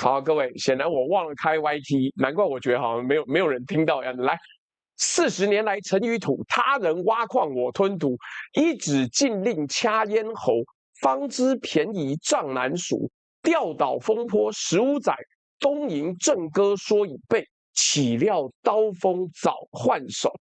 好，各位，顯然我忘了開 YT，難怪我覺得好像沒有人聽到樣子。來，40年來塵與土，他人挖礦我吞吐，一紙禁令掐咽喉，方知便宜賬難數。弔倒風波15載，東瀛正歌說已備，豈料刀鋒早換手，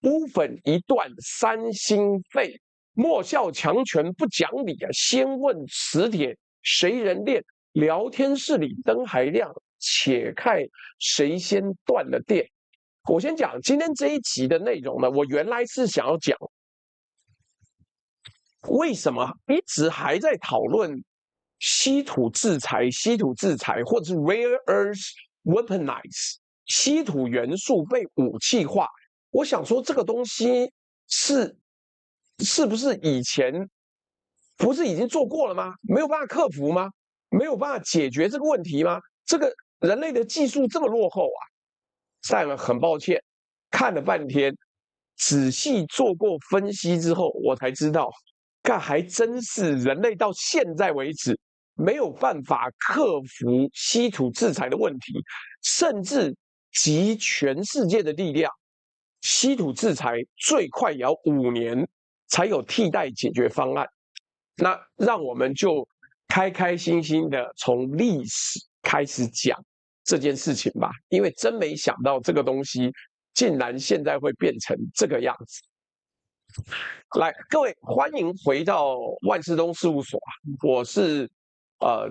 污粉一斷三心廢。莫笑強權不講理啊！先問磁鐵誰人煉？聊天室裡燈還亮，且看誰先斷了電。我先講今天這一集的內容呢，我原來是想要講為什麼一直還在討論稀土制裁，或者是 rare earth weaponize， 稀土元素被武器化。我想說這個東西是不是以前不是已經做過了嗎？沒有辦法克服嗎？沒有辦法解決這個問題嗎？這個人類的技術這麼落後啊！但很抱歉，看了半天，仔細做過分析之後，我才知道，看還真是人類到現在為止沒有辦法克服稀土制裁的問題，甚至集全世界的力量，稀土制裁最快也要5年才有替代解決方案。那讓我們就開開心心的從歷史開始講這件事情吧，因為真沒想到這個東西竟然現在會變成這個樣子。來，各位歡迎回到萬事通事務所，我是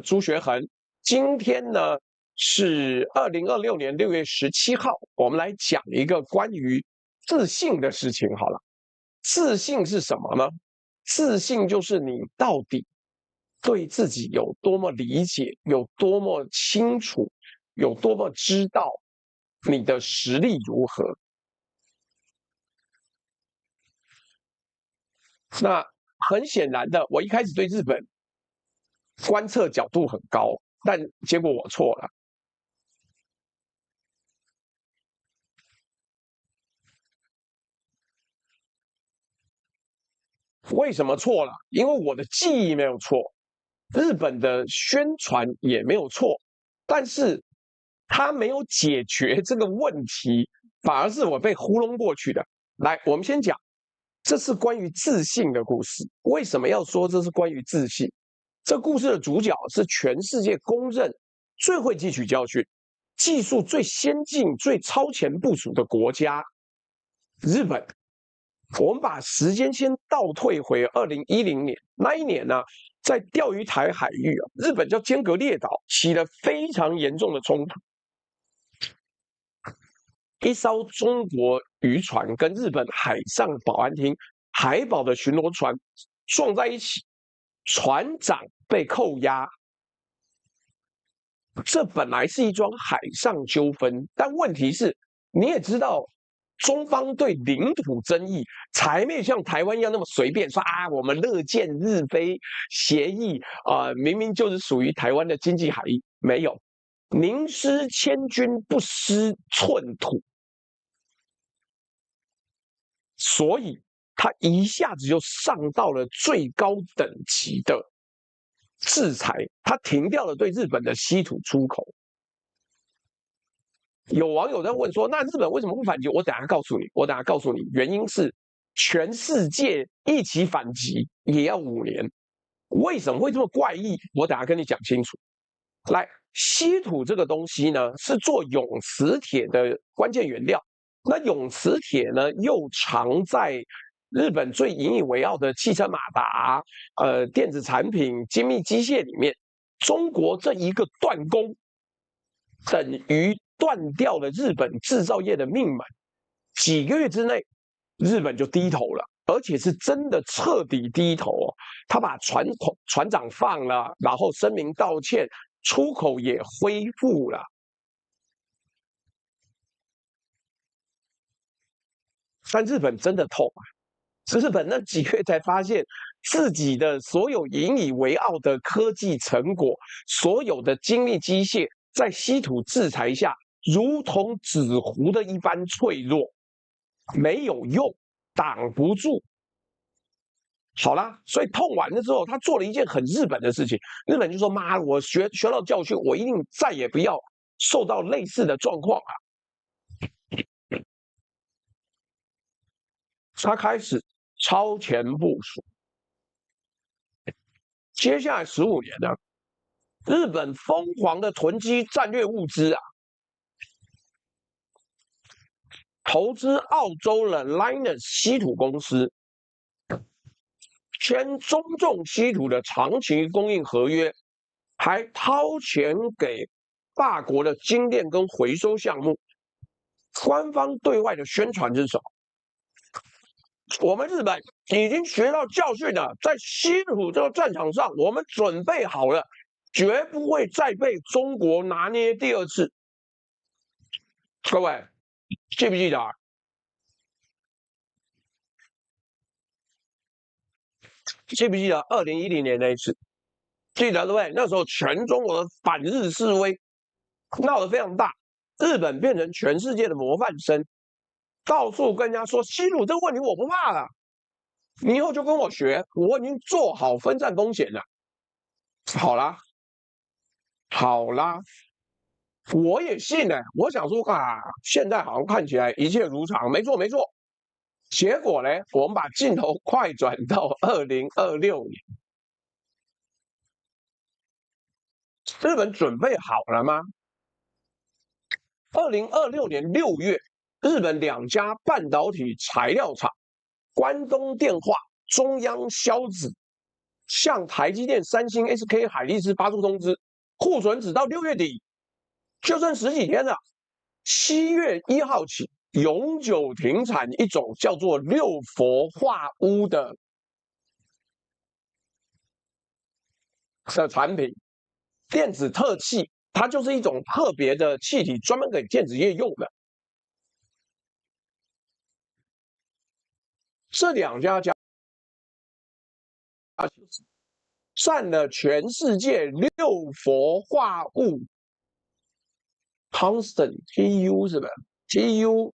朱學恆。今天呢是2026年6月17號，我們來講一個關於自信的事情。好了，自信是什麼呢？自信就是你到底對自己有多麼理解，有多麼清楚，有多麼知道你的實力如何。那很顯然的，我一開始對日本觀測角度很高，但結果我錯了。為什麼錯了？因為我的記憶沒有錯，日本的宣傳也沒有錯，但是他沒有解決這個問題，反而是我被糊弄過去的。來，我們先講，這是關於自信的故事。為什麼要說這是關於自信？這故事的主角是全世界公認最會汲取教訓、技術最先進、最超前部署的國家——日本。我們把時間先倒退回2010年，那一年呢，在釣魚台海域日本叫尖閣列島起了非常嚴重的衝突。一艘中國漁船跟日本海上保安廳海保的巡邏船撞在一起，船長被扣押。這本來是一樁海上糾紛，但問題是，你也知道。中方對領土爭議才沒有像台灣一樣那麼隨便說啊，我們樂見日菲協議明明就是屬於台灣的經濟海域，沒有，寧失千軍不失寸土，所以他一下子就上到了最高等級的制裁，他停掉了對日本的稀土出口。有網友在問說：“那日本為什麼不反擊？”我等下告訴你，原因是全世界一起反擊也要5年。為什麼會這麼怪異？我等下跟你講清楚。來，稀土這個東西呢，是做永磁鐵的關鍵原料。那永磁鐵呢，又藏在日本最引以為傲的汽車馬達、電子產品、精密機械裡面。中國這一個斷供，等於斷掉了日本製造業的命門，幾個月之內，日本就低頭了，而且是真的徹底低頭哦。他把船長放了，然後聲明道歉，出口也恢復了。但日本真的痛啊！日本那幾個月才發現，自己的所有引以為傲的科技成果，所有的精密機械，在稀土制裁下，如同紙糊的一般脆弱，沒有用，擋不住。好啦，所以痛完了之後，他做了一件很日本的事情。日本就说：“媽，我學到教訓，我一定再也不要受到類似的狀況啊。”他開始超前部署。接下來15年呢，日本瘋狂的囤積戰略物資啊，投資澳洲的 Lynas 稀土公司，簽中重稀土的長期供應合約，還掏錢給法國的精煉跟回收項目。官方對外的宣傳是什麼？我們日本已經學到教訓了，在稀土這個戰場上，我們準備好了，絕不會再被中國拿捏第二次。各位記不記得啊？記不記得2010年那一次？記得对不對？那時候全中國的反日示威鬧得非常大，日本變成全世界的模範生，到處跟人家說稀土這個問題我不怕了，你以後就跟我學，我已經做好分散風險了。好啦，我也信呢。我想說啊，現在好像看起來一切如常，沒錯。結果呢，我們把鏡頭快轉到2026年，日本準備好了嗎？2026年6月，日本2家半導體材料廠關東電化、中央硝子向台積電、三星、SK 海力士發出通知，庫存只到6月底，就剩10幾天了。7月1號起，永久停產一種叫做六氟化鎢的產品，電子特氣，它就是一種特別的氣體，專門給電子業用的。這2家佔了全世界六氟化物 Tungsten TU 是吧 ？TU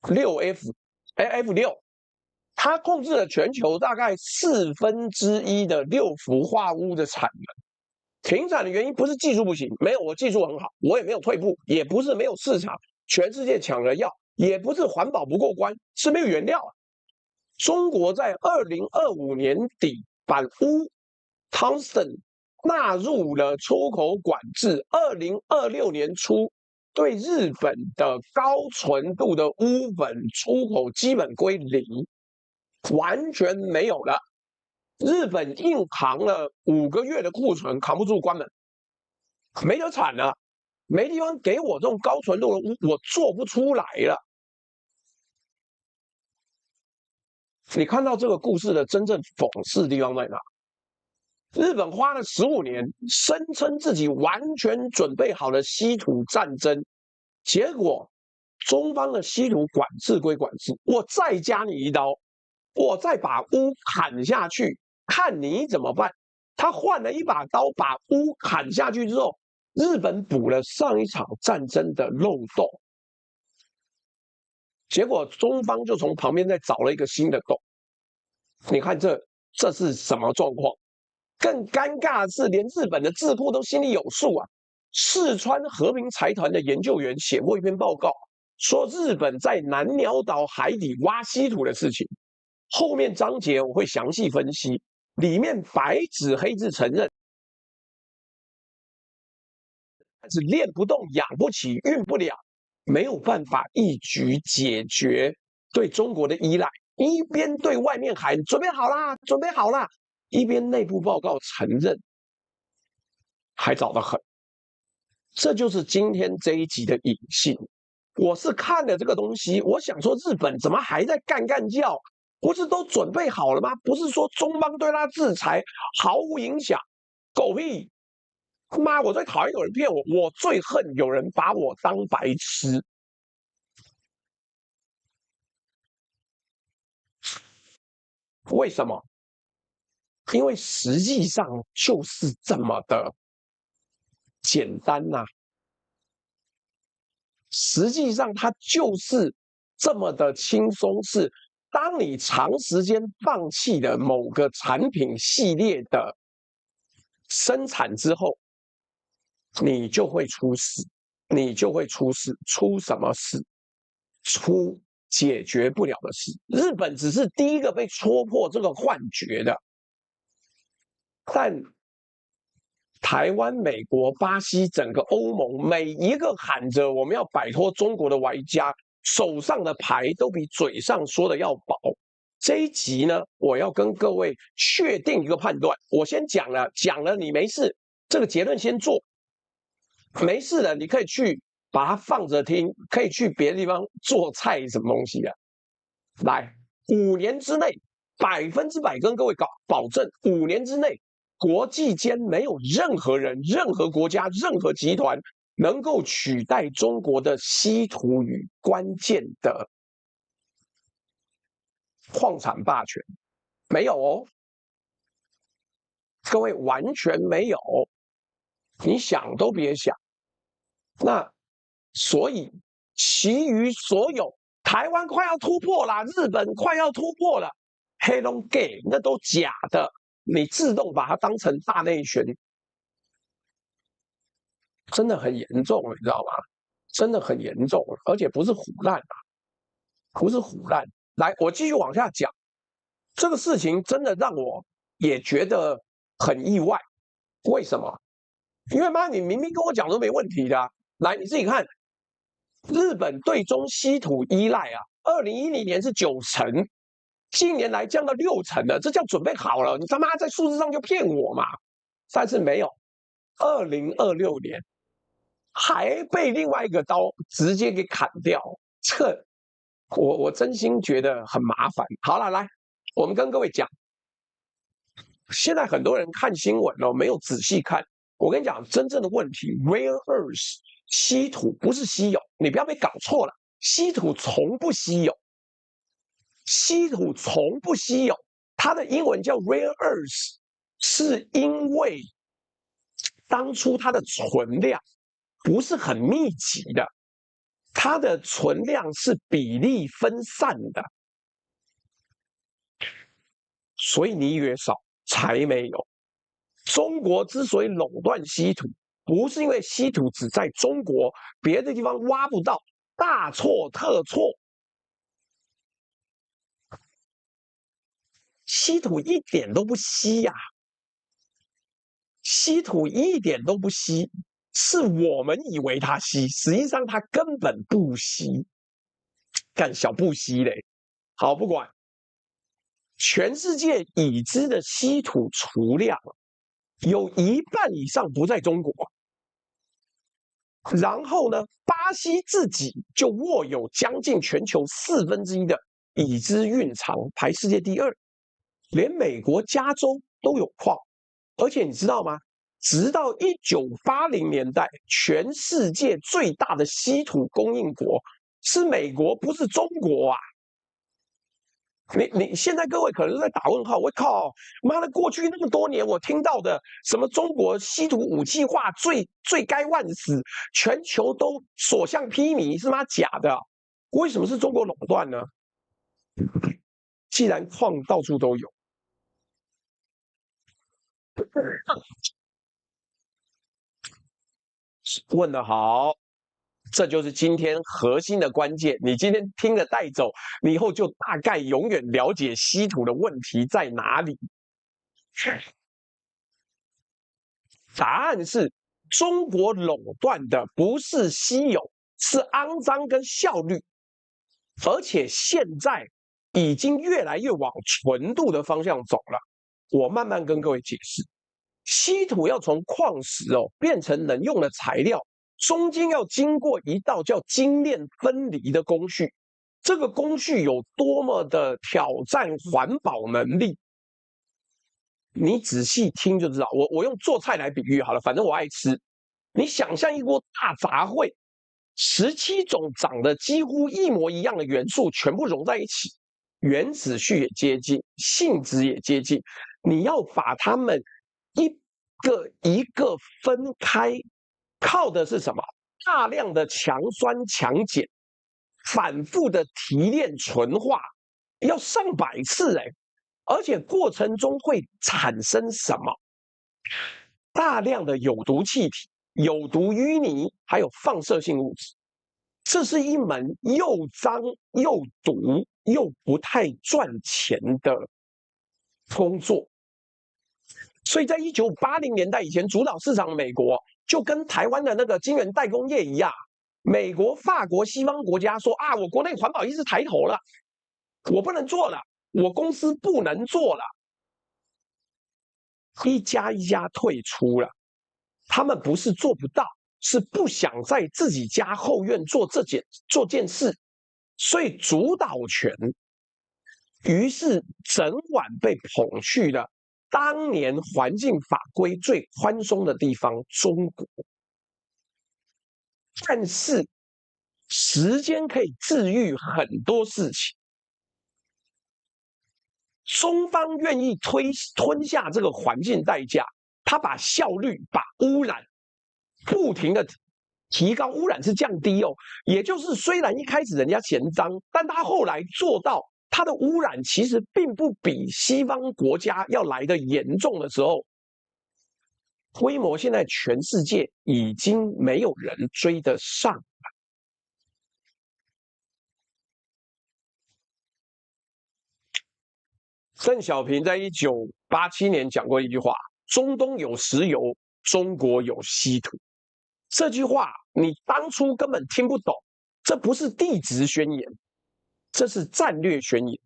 6F F6，它控制了全球大概1/4的六氟化鎢的產能。停產的原因不是技術不行，沒有，我技術很好，我也沒有退步，也不是沒有市場，全世界搶着要，也不是環保不過關，是沒有原料。中國在2025年底把鎢 Tungsten 納入了出口管制，2026年初對日本的高純度的鎢粉出口基本歸零，完全沒有了。日本硬扛了5個月的庫存，扛不住關門，沒得產了，沒地方給我這種高純度的鎢，我做不出來了。你看到這個故事的真正諷刺的地方在哪？日本花了15年，聲稱自己完全準備好了稀土戰爭，結果中方的稀土管制歸管制，我再加你一刀，我再把鎢砍下去，看你怎麼辦。他換了一把刀，把鎢砍下去之後，日本補了上一場戰爭的漏洞，結果中方就從旁邊再找了一個新的洞。你看這是什麼狀況？更尷尬的是，連日本的智庫都心裡有數啊。四川和平財團的研究員寫過一篇報告，說日本在南鳥島海底挖稀土的事情。後面章節我會詳細分析，裡面白紙黑字承認，但是煉不動、養不起、運不了，沒有辦法一舉解決對中國的依賴。一邊對外面喊準備好啦，準備好啦，一邊內部報告承認，還早得很。這就是今天這一集的隱性。我是看了這個東西，我想說日本怎麼還在幹叫？不是都準備好了嗎？不是說中方對他制裁毫無影響？狗屁！媽，我最討厭有人騙我，我最恨有人把我當白痴。為什麼？因為實際上就是這麼的簡單吶。實際上它就是這麼的輕鬆，是當你長時間放棄了某個產品系列的生產之後，你就會出事，你就會出事。出什麼事？出解決不了的事。日本只是第一個被戳破這個幻覺的，但台灣、美國、巴西、整個歐盟，每一個喊着我們要擺脫中國的玩家，手上的牌都比嘴上說的要薄。這一集呢，我要跟各位確定一個判斷。我先講了你沒事，這個結論先做。沒事的，你可以去把它放着聽，可以去別的地方做菜什麼東西的。來，5年之內100%跟各位保證，5年之內，國際間沒有任何人、任何國家、任何集團能夠取代中國的稀土與關鍵的礦產霸權，沒有哦，各位完全沒有，你想都別想。那所以，其餘所有台灣快要突破了，日本快要突破了，黑龍江那都假的，你自動把它當成大內宣，真的很嚴重，你知道嗎？真的很嚴重，而且不是唬爛啊，不是唬爛。來，我繼續往下講，這個事情真的讓我也覺得很意外。為什麼？因為媽，你明明跟我講都沒問題的啊。來，你自己看，日本對中稀土依賴啊，2010年是90%，近年來降到60%了，這叫準備好了？你他媽在數字上就騙我嘛？但是沒有，2026年還被另外一個刀直接給砍掉，這我真心覺得很麻煩。好了，來，我們跟各位講，現在很多人看新聞哦，沒有仔細看。我跟你講，真正的問題 ，rare earth 稀土不是稀有，你不要被搞錯了，稀土從不稀有，稀土從不稀有，它的英文叫 rare earth， 是因為當初它的存量不是很密集的，它的存量是比例分散的，所以你越少才沒有。中國之所以壟斷稀土，不是因為稀土只在中國，別的地方挖不到，大錯特錯。稀土一點都不稀呀，稀土一點都不稀，是我們以為它稀，實際上它根本不稀，幹小不稀嘞。好，不管，全世界已知的稀土儲量有1半以上不在中国，然後呢，巴西自己就握有將近全球1/4的已知蘊藏，排世界第2，連美國加州都有礦，而且你知道嗎？直到1980年代，全世界最大的稀土供應國是美國，不是中國啊！你現在各位可能在打問號，我靠，媽的，過去那麼多年我聽到的什麼中國稀土武器化罪該萬死，全球都所向披靡，是嗎？假的，為什麼是中國壟斷呢？既然礦到處都有，問得好。這就是今天核心的關鍵。你今天聽了帶走，你以後就大概永遠了解稀土的問題在哪裡。答案是，中國壟斷的不是稀有，是骯髒跟效率，而且現在已經越來越往純度的方向走了。我慢慢跟各位解釋，稀土要從礦石變成能用的材料，中間要經過一道叫精煉分離的工序，這個工序有多麼的挑戰環保能力，你仔細聽就知道。我用做菜来比喻好了，反正我愛吃。你想象一鍋大雜烩，17種長得幾乎一模一樣的元素全部融在一起，原子序也接近，性質也接近，你要把它們一個一個分開，靠的是什麼？大量的强酸强鹼，反复的提煉純化，要上百次而且過程中會產生什麼？大量的有毒氣體、有毒淤泥，還有放射性物質。這是一門又髒又毒又不太賺錢的工作。所以在1980年代以前，主导市場的美國就跟台灣的那個晶圓代工業一樣，美國、法國、西方國家說啊，我國內環保意識抬頭了，我不能做了，我公司不能做了，一家一家退出了。他們不是做不到，是不想在自己家後院做这件事，所以主導權於是整晚被捧去了當年環境法規最寬鬆的地方——中國。但是時間可以治癒很多事情。中方願意吞下這個環境代價，他把效率、把污染不停的提高，污染是降低哦。也就是雖然一開始人家嫌髒，但他後來做到，它的污染其實並不比西方國家要來得嚴重的時候，規模現在全世界已經沒有人追得上了。鄧小平在1987年講過一句話：“中東有石油，中國有稀土。”這句話你當初根本聽不懂，這不是地質宣言，這是戰略宣言。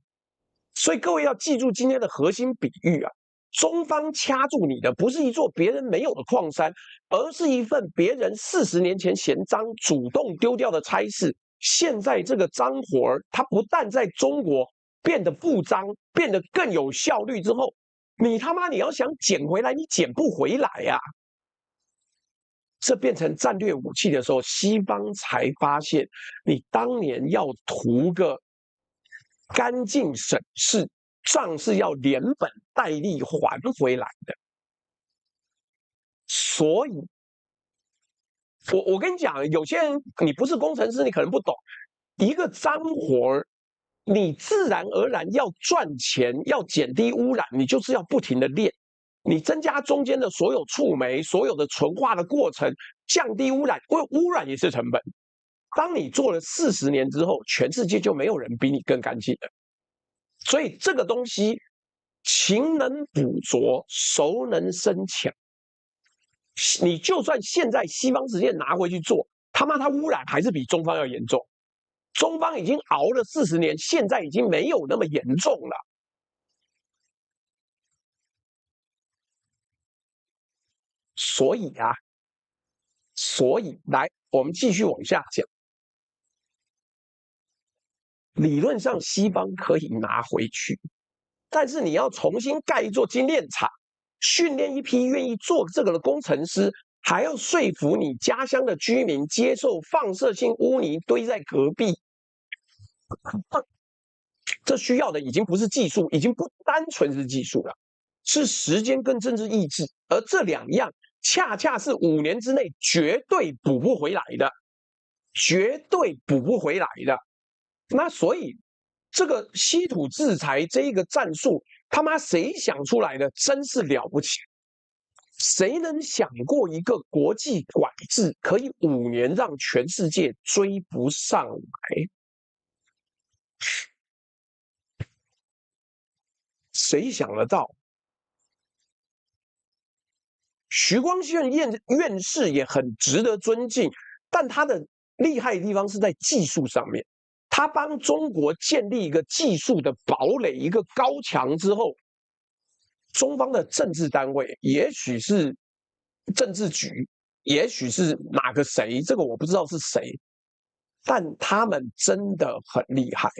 所以各位要記住今天的核心比喻啊，中方掐住你的不是一座別人沒有的礦山，而是一份別人40年前嫌髒主動丟掉的差事。現在這個髒活兒，它不但在中國變得不髒，變得更有效率之後，你要想撿回來，你撿不回來呀。這變成戰略武器的時候，西方才發現，你當年要圖個乾淨省事，賬是要連本帶利還回來的。所以，我跟你講，有些人你不是工程師，你可能不懂，一個髒活兒，你自然而然要賺錢，要減低污染，你就是要不停的練。你增加中間的所有觸媒，所有的純化的過程，降低污染，因為污染也是成本。當你做了40年之後，全世界就沒有人比你更乾淨了。所以這個東西，勤能補拙，熟能生巧。你就算現在西方直接拿回去做，它污染還是比中方要嚴重。中方已經熬了40年，現在已經沒有那麼嚴重了。所以來，我們繼續往下講。理論上西方可以拿回去，但是你要重新蓋一座精煉廠，訓練一批願意做這個的工程師，還要說服你家鄉的居民接受放射性污泥堆在隔壁。這需要的已經不是技術，已經不單純是技術了，是時間跟政治意志，而這兩樣恰恰是5年之內絕對補不回來的，絕對補不回來的。那所以這個稀土制裁這一個戰術，誰想出來的？真是了不起！誰能想過一個國際管制可以5年讓全世界追不上來？誰想得到？徐光憲院士也很值得尊敬，但他的厲害的地方是在技術上面。他幫中國建立一個技術的堡壘，一個高牆之後，中方的政治單位，也許是政治局，也許是哪個誰，這個我不知道是誰，但他們真的很厲害。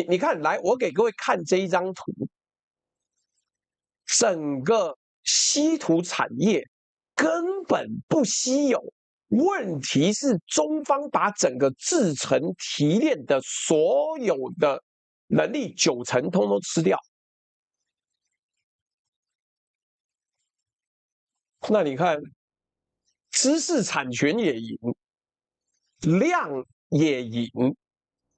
你看，來，我給各位看這一張圖，整個稀土產業根本不稀有。問題是中方把整個製程提煉的所有的能力90%通通吃掉。那你看，知識產權也贏，量也贏，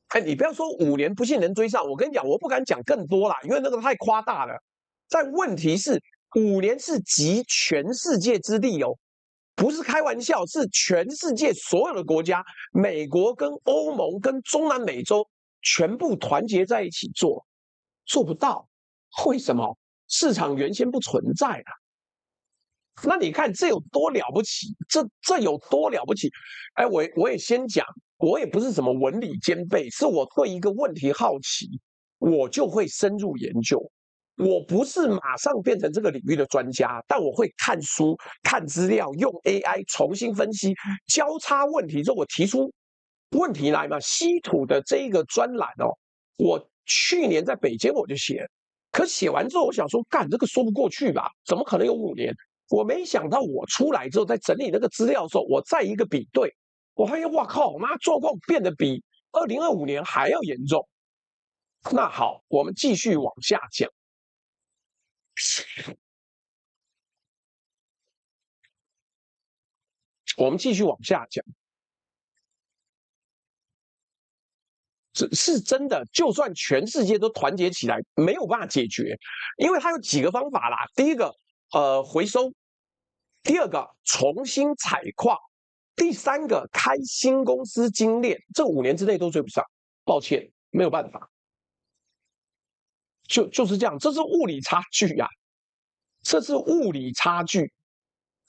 哎，你不要說5年不信能追上，我跟你講，我不敢講更多啦，因為那個太誇大了。但問題是，5年是集全世界之力哦，不是開玩笑，是全世界所有的國家，美國跟歐盟跟中南美洲全部團結在一起做不到。為什麼？市場原先不存在啊。那你看這有多了不起？這有多了不起？哎，我也先講，我也不是什麼文理兼備，是我對一個問題好奇，我就會深入研究。我不是馬上變成這個領域的專家，但我會看書、看資料，用 AI 重新分析，交叉問題之後，我提出問題來嘛。稀土的這一個專欄哦，我去年在北京我就寫了，可寫完之後，我想說，幹這個說不過去吧？怎麼可能有5年？我沒想到我出來之後，在整理那個資料的時候，我再一個比對，我發現哇靠，媽狀況變得比2025年還要嚴重。那好，我們繼續往下講。我們繼續往下講，是真的，就算全世界都團結起來，沒有辦法解決，因為它有幾個方法啦。第一個，回收；第二個，重新採礦；第三個，開新公司精煉。這5年之內都追不上，抱歉，沒有辦法，就是這樣，這是物理差距呀，這是物理差距。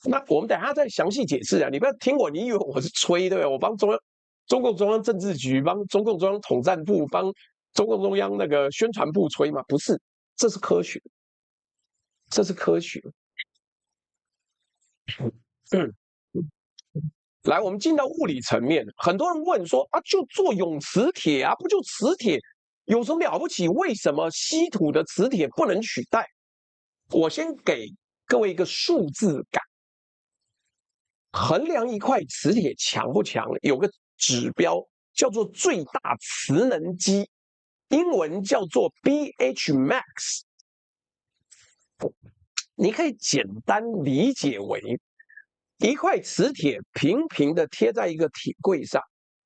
那我們等一下再詳細解釋啊！你不要聽我，你以為我是吹，對不對？我幫中共中央政治局、幫中共中央統戰部、幫中共中央那個宣傳部吹嗎？不是，這是科學，這是科學。來，我們進到物理層面，很多人問說啊，就做永磁鐵啊，不就磁鐵有什麼了不起？為什麼稀土的磁鐵不能取代？我先給各位一個數字感。衡量一塊磁鐵強不強，有個指標叫做最大磁能基，英文叫做 BH Max。你可以簡單理解為，一塊磁鐵平平的貼在一個鐵櫃上，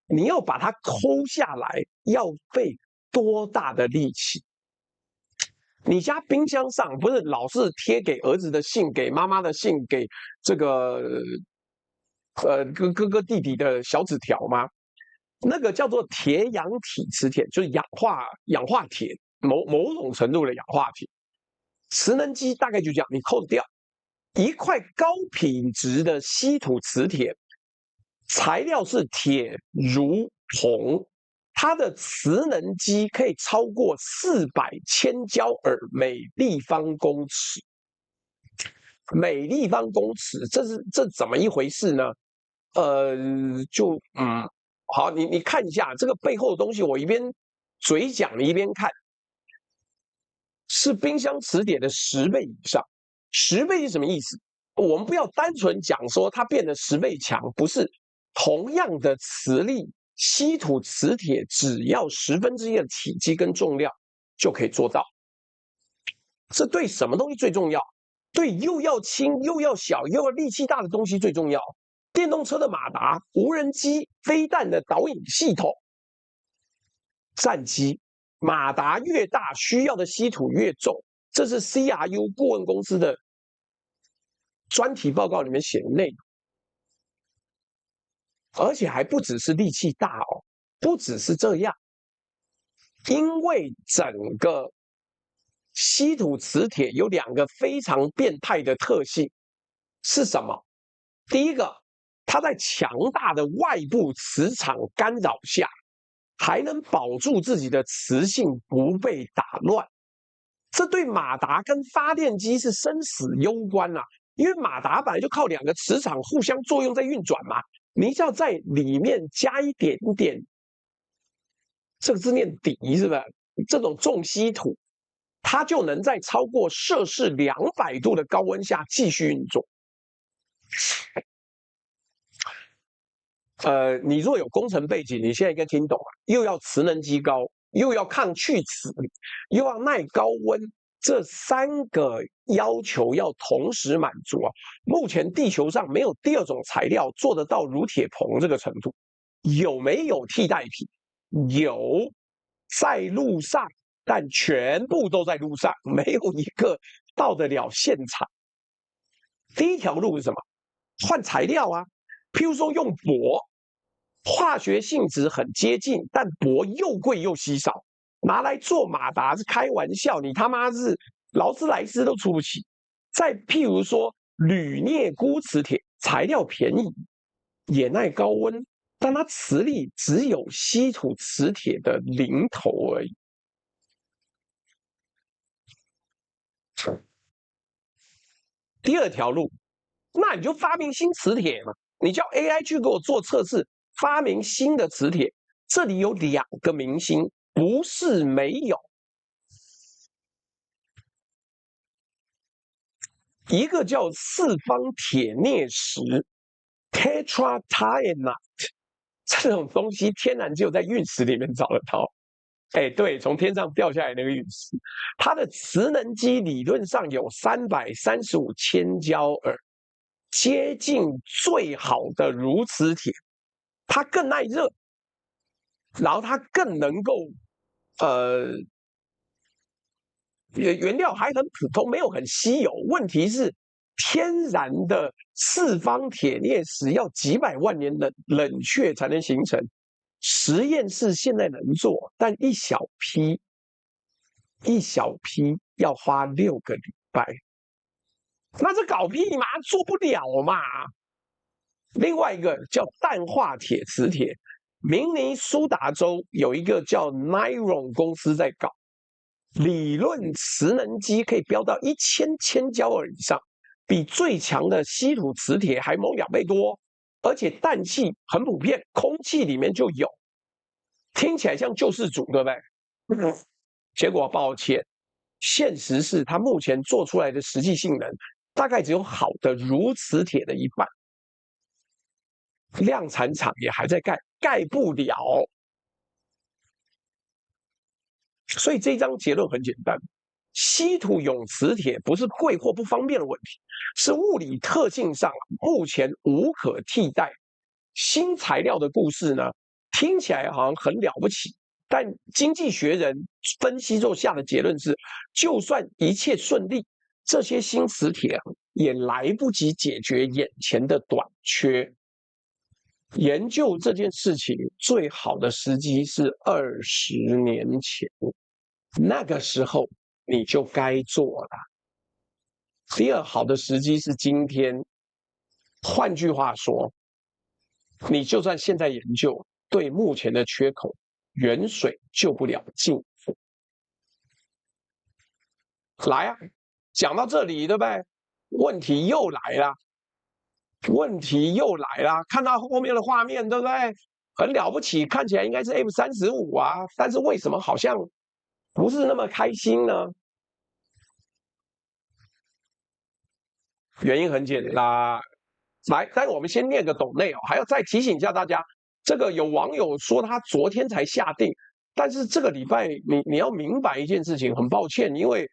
你要把它摳下來，要費多大的力氣？你家冰箱上不是老是貼給兒子的信、給媽媽的信、給這個哥哥弟弟的小紙條嗎？那個叫做鐵氧體磁鐵，就是氧化鐵，某種程度的氧化鐵。磁能基大概就這樣，你扣得掉一塊高品質的稀土磁鐵，材料是鐵、鎢、銅，它的磁能基可以超過400千焦耳每立方公尺。每立方公尺，這怎麼一回事呢？好，你看一下這個背後的東西，我一邊嘴講一邊看，是冰箱磁鐵的10倍以上。10倍是什麼意思？我們不要單純講說它變得10倍強，不是。同樣的磁力，稀土磁鐵只要1/10的體積跟重量就可以做到。這對什麼東西最重要？對又要輕又要小又要力氣大的東西最重要。電動車的馬達、無人機、飛彈的導引系統、戰機，馬達越大，需要的稀土越重。這是 CRU 顧問公司的專題報告裡面寫的內容。而且還不只是力氣大哦，不只是這樣，因為整個稀土磁鐵有2個非常變態的特性，是什麼？第一個，它在強大的外部磁場干擾下，還能保住自己的磁性不被打亂。這對馬達跟發電機是生死攸關啊，因為馬達本來就靠2個磁場互相作用在運轉嘛。你只要在裡面加一點點，這個字念銻是吧？這種重稀土，它就能在超過攝氏200度的高溫下繼續運作。你若有工程背景，你現在應該聽懂了，又要磁能基高，又要抗去磁，又要耐高溫，這3個要求要同時滿足啊！目前地球上沒有第2種材料做得到如鐵硼這個程度，有沒有替代品？有在路上，但全部都在路上，沒有一個到得了現場。第一條路是什麼？換材料啊，譬如說用鉑，化學性質很接近，但鉑又貴又稀少，拿來做馬達是開玩笑，你他媽是勞斯萊斯都出不起。再譬如說鋁鎳钴磁鐵，材料便宜，也耐高溫，但它磁力只有稀土磁鐵的零頭而已。第二條路，那你就發明新磁鐵嘛，你叫 AI 去給我做測試，發明新的磁鐵。這裡有兩個明星，不是沒有，一個叫四方鐵鎳石 （Tetratianate），這種東西天然只有在隕石裡面找得到。哎，對，從天上掉下來那個隕石，它的磁能基理論上有335千焦耳，接近最好的銣磁鐵。它更耐熱，然後它更能夠，原料還很普通，沒有很稀有。問題是，天然的四方鐵鎳石要幾百萬年冷卻才能形成。實驗室現在能做，但一小批要花6個禮拜，那這搞屁嘛，做不了嘛。另外一個叫氮化鐵磁鐵，明尼蘇達州有一個叫 Niron 公司在搞，理論磁能基可以飆到1000千焦耳以上，比最強的稀土磁鐵還猛2倍多，而且氮氣很普遍，空氣裡面就有，聽起來像救世主，對不對？結果抱歉，現實是它目前做出來的實際性能大概只有好的銣磁鐵的一半，量產廠也還在蓋不了。所以這一章結論很簡單，稀土永磁鐵不是貴或不方便的問題，是物理特性上目前無可替代。新材料的故事呢，聽起來好像很了不起，但經濟學人分析之後下的結論是，就算一切順利，這些新磁鐵也來不及解決眼前的短缺。研究這件事情最好的時機是20年前，那個時候你就該做了。第二好的時機是今天。換句話說，你就算現在研究，對目前的缺口，遠水救不了近火。來啊，講到這裡，對不對？問題又來了。看到後面的畫面，對不對？很了不起，看起來應該是 F-35啊，但是為什麼好像不是那麼開心呢？原因很簡單。來，但我們先念個斗內哦，還要再提醒一下大家，這個有網友說他昨天才下定，但是這個禮拜你要明白一件事情，很抱歉，因為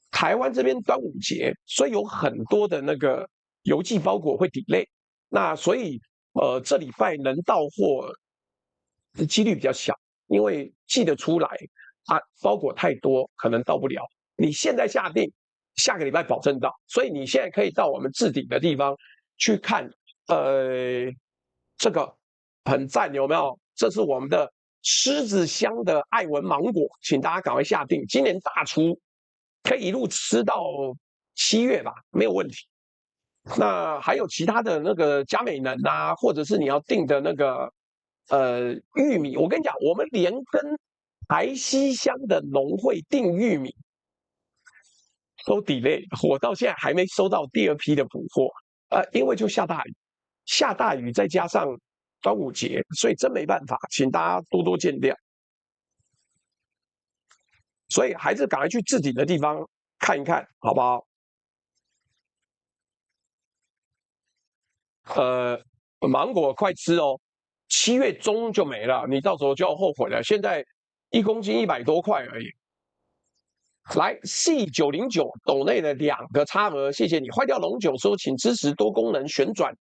台灣這邊端午節，所以有很多的那個郵寄包裹會 delay， 那所以這禮拜能到貨的幾率比較小，因為寄得出來啊，包裹太多可能到不了。你現在下定，下個禮拜保證到，所以你現在可以到我們置頂的地方去看，這個很讚，有沒有？這是我們的獅子鄉的愛文芒果，請大家趕快下定，今年大出，可以一路吃到7月吧，沒有問題。那還有其他的那個佳美能啊，或者是你要訂的那個玉米，我跟你講，我們連跟台西鄉的農會訂玉米都 delay， 我到現在還沒收到第2批的補貨。因為就下大雨，再加上端午節，所以真沒辦法，請大家多多見諒。所以還是趕快去置頂的地方看一看，好不好？芒果快吃哦，7月中就沒了，你到時候就要後悔了。現在1公斤100多塊而已。來 C909 斗內的2個差額，謝謝你。壞掉龍9說，請支持多功能旋轉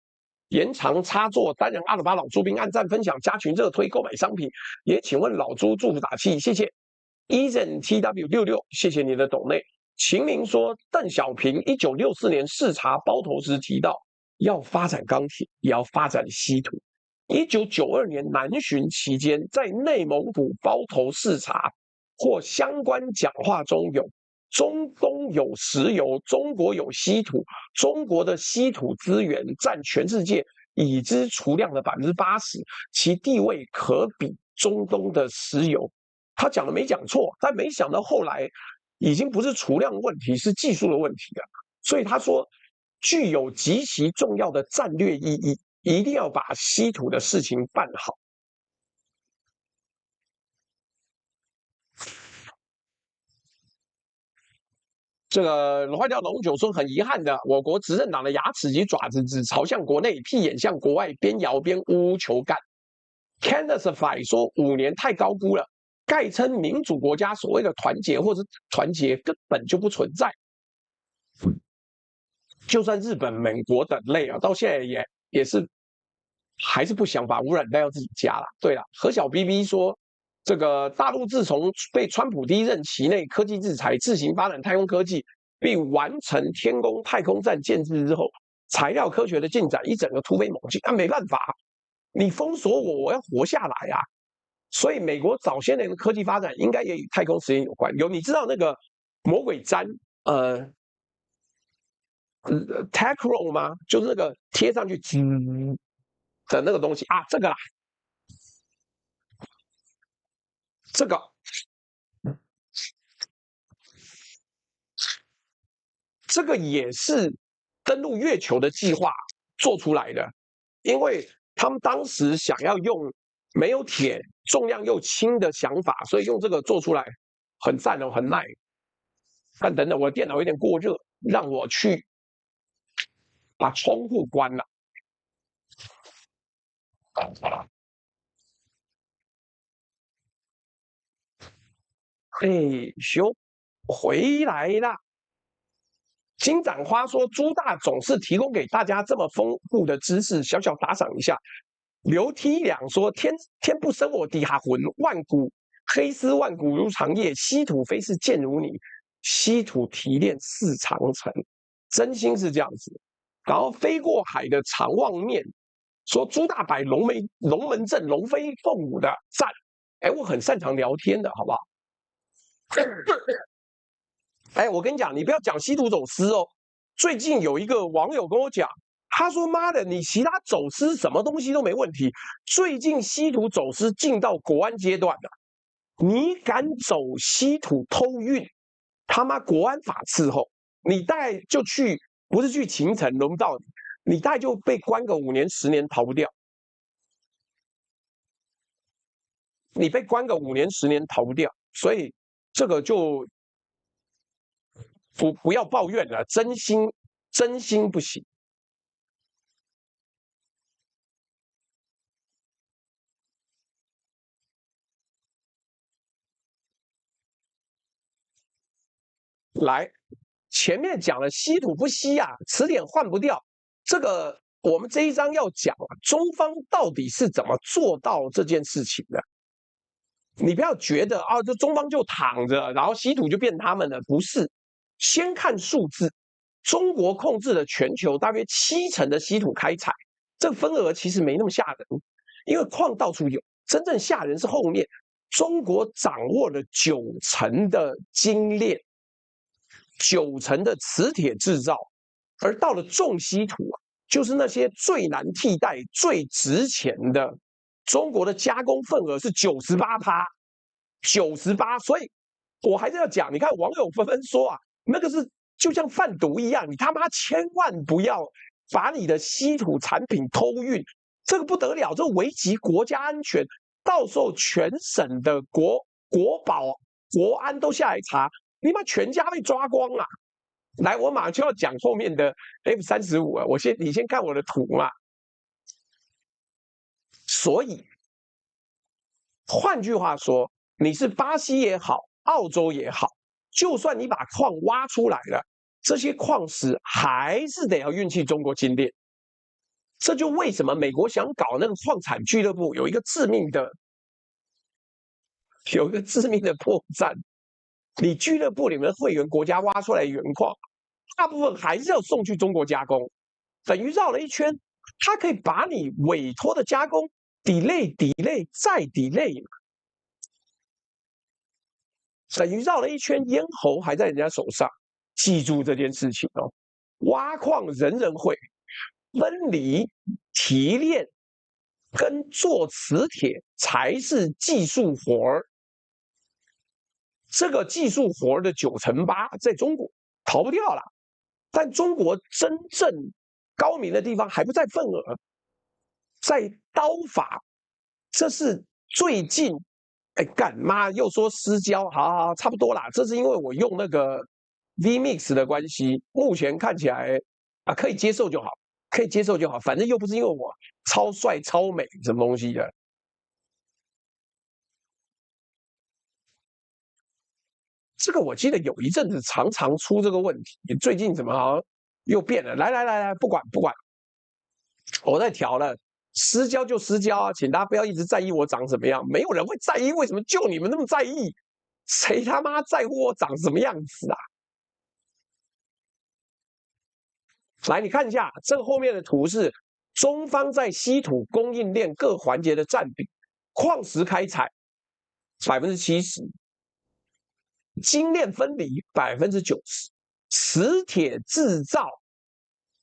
延長插座，擔任阿爾巴老朱兵按讚分享加群熱推購買商品，也請問老朱祝福打氣，謝謝。Eason TW66，謝謝你的抖內。秦明說，鄧小平1964年視察包頭時提到，要發展鋼鐵，也要發展稀土。1992年南巡期間，在內蒙古包頭視察或相關講話中有中東有石油，中國有稀土，中國的稀土資源占全世界已知儲量的80%，其地位可比中東的石油。他講的沒講錯，但沒想到後來已經不是儲量問題，是技術的問題了。所以他說，具有極其重要的戰略意義，一定要把稀土的事情辦好。這個壞掉龍九說，很遺憾的，我國執政黨的牙齒及爪子只朝向國內，屁眼向國外，邊搖邊嗚求幹。Candaceify 說5年太高估了。概稱民主國家所謂的團結或者團結根本就不存在。就算日本、美國等類啊，到現在也是還是不想把污染帶到自己家了。对了，何小 BB 說，這個大陸自從被川普第一任期內科技制裁，自行發展太空科技，並完成天宮太空站建制之後，材料科學的進展一整個突飛猛進。啊，沒辦法，你封鎖我，我要活下来啊。所以，美國早些年的科技發展应該也與太空實驗有關。你知道那個魔鬼氈Tacro 嗎？就是那個貼上去的那個東西啊，這個啦，這個也是登陸月球的計劃做出來的，因為他們當時想要用沒有鐵、重量又輕的想法，所以用這個做出來，很讚哦，很耐。但等等，我的電腦有點過熱，讓我去把窗戶關了。哎，修回來了。金盞花說：“朱大總是提供給大家這麼豐富的知識，小小打賞一下。”劉梯兩說：“天不生我地下魂，萬古黑絲萬古如長夜，稀土非是賤如你，稀土提煉似長城。”真心是這樣子。然後飛過海的長旺面說：“朱大擺龍門陣，龍飛鳳舞的讚。”哎，我很擅長聊天的，好不好？哎，我跟你講，你不要講稀土走私哦。最近有一個網友跟我講，他說：“媽的，你其他走私什麼東西都沒問題，最近稀土走私進到國安階段了，你敢走稀土偷運，他媽國安法伺候，你大概就去，不是去秦城輪不到你，你大概就被關個5年10年逃不掉。你被關個5年10年逃不掉，所以這個就。”不要抱怨了，真心不行。來，前面講了稀土不稀啊，詞典換不掉。這個我們這一章要講啊，中方到底是怎麼做到這件事情的？你不要覺得啊，這中方就躺着，然後稀土就變他們了，不是。先看數字，中國控制了全球大約70%的稀土開採，這個分額其實沒那麼嚇人，因為礦到處有。真正嚇人是後面，中國掌握了90%的精煉，90%的磁鐵製造，而到了重稀土啊，就是那些最難替代、最值錢的，中國的加工份額是98%，98%。所以我還是要講，你看網友紛紛說啊。那個是就像販毒一樣，你他媽千萬不要把你的稀土產品偷運，這個不得了，這危及國家安全，到時候全省的國保、國安都下來查，你媽全家被抓光了。來，我馬上就要講後面的 F-35啊，你先看我的圖嘛。所以，換句話說，你是巴西也好，澳洲也好。就算你把礦挖出來了，這些礦石還是得要運去中國精煉。這就為什麼美國想搞那個礦產俱樂部有一個致命的破綻。你俱樂部裡面的會員國家挖出來的原礦，大部分還是要送去中國加工，等於繞了一圈，他可以把你委託的加工 delay 再 delay， 等於繞了一圈，咽喉還在人家手上。記住這件事情哦，挖礦人人會，分離、提煉跟做磁鐵才是技術活兒。這個技術活的8%在中國逃不掉了，但中國真正高明的地方還不在份額，在刀法。這是最近，哎幹媽又說失焦，好，差不多啦。這是因為我用那個 vMix 的關係，目前看起來啊可以接受就好，可以接受就好，反正又不是因為我超帥超美什麼東西的。這個我記得有一陣子常常出這個問題，最近怎麼好像又變了？來，不管，我在調了，失焦就失焦啊，請大家不要一直在意我長什麼樣，沒有人會在意，為什麼就你們那麼在意？誰他媽在乎我長什麼樣子啊？來，你看一下這個後面的圖是中方在稀土供應鏈各環節的占比，礦石開採70%。精煉分離90%，磁鐵製造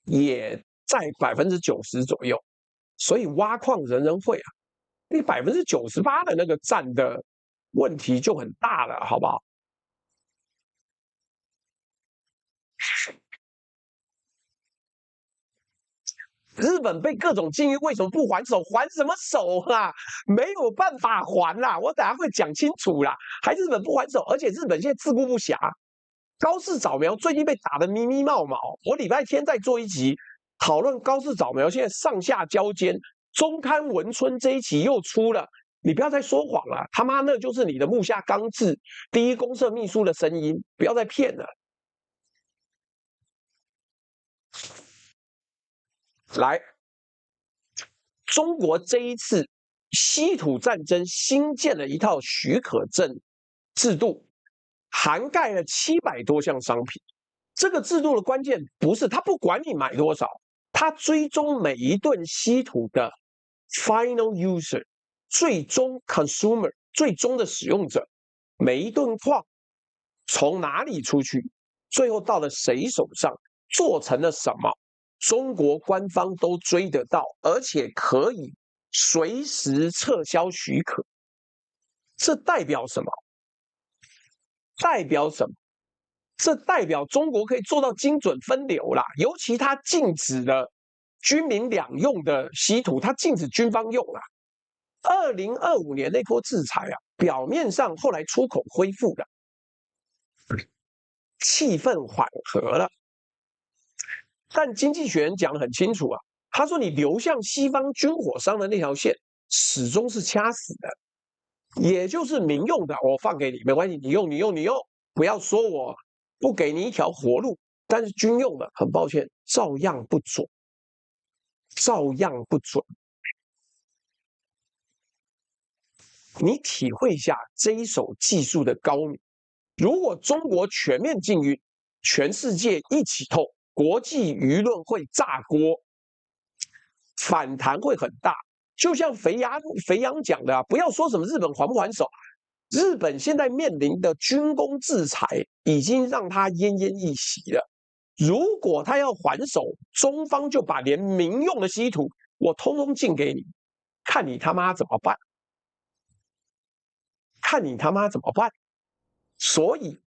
也在90%左右，所以挖礦人人會啊，你98%的那個占的問題就很大了，好不好？日本被各種禁運，為什麼不還手？還什麼手啊？沒有辦法還啦！我等下會講清楚啦。還日本不還手，而且日本現在自顧不暇。高市早苗最近被打得咪咪冒毛，我禮拜天再做一集討論高市早苗現在上下交煎。中刊文春這一期又出了，你不要再說謊了，他媽那就是你的木下剛志第一公設秘書的聲音，不要再騙了。來，中國這一次稀土戰爭新建了一套許可證制度，涵蓋了700多項商品。這個制度的關鍵不是它不管你買多少，它追蹤每一噸稀土的 final user， 最終 consumer， 最終的使用者，每一噸礦從哪裡出去，最後到了誰手上，做成了什麼。中國官方都追得到，而且可以隨時撤銷許可。這代表什麼？代表什麼？這代表中國可以做到精準分流啦。尤其它禁止了軍民兩用的稀土，它禁止軍方用啦。2025年那波制裁啊，表面上後來出口恢復了，氣氛緩和了。但經濟學人講得很清楚啊，他說你流向西方軍火商的那條線始終是掐死的，也就是民用的，我放給你沒關係，你用，不要說我不給你一條活路。但是軍用的，很抱歉，照樣不准，照樣不准。你體會一下這一手技術的高明。如果中國全面禁運，全世界一起痛。國際輿論會炸鍋，反彈會很大。就像肥羊講的啊，不要說什麼日本還不還手，日本現在面臨的軍工制裁已經讓他奄奄一息了。如果他要還手，中方就把連民用的稀土我通通禁給你，看你他媽怎麼辦？看你他媽怎麼辦？所以。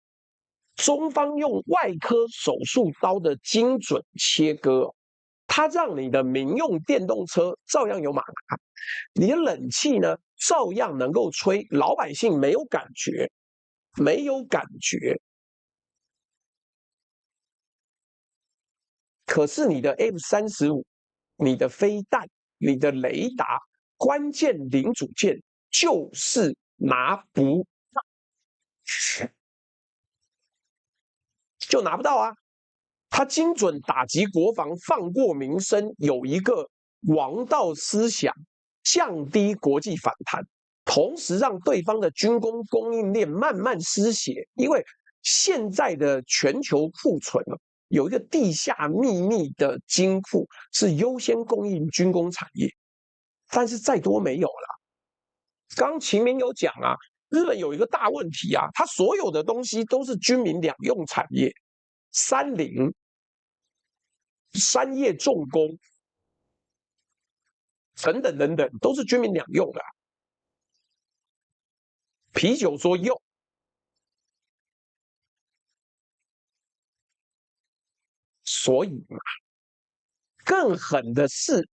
中方用外科手術刀的精準切割，它讓你的民用電動車照樣有馬達，你的冷氣呢照樣能夠吹，老百姓沒有感覺，沒有感覺。可是你的 F-35、你的飛彈、你的雷達，關鍵零組件就是拿不到。就拿不到啊！他精準打擊國防，放過民生，有一個王道思想，降低國際反彈，同時讓對方的軍工供應鏈慢慢失血。因為現在的全球庫存有一個地下秘密的金庫，是優先供應軍工產業，但是再多沒有了。剛秦明有講啊，日本有一個大問題啊，它所有的東西都是軍民兩用產業，三菱、山葉重工等等等等，都是軍民两用的。啤酒說用，所以嘛，更狠的是，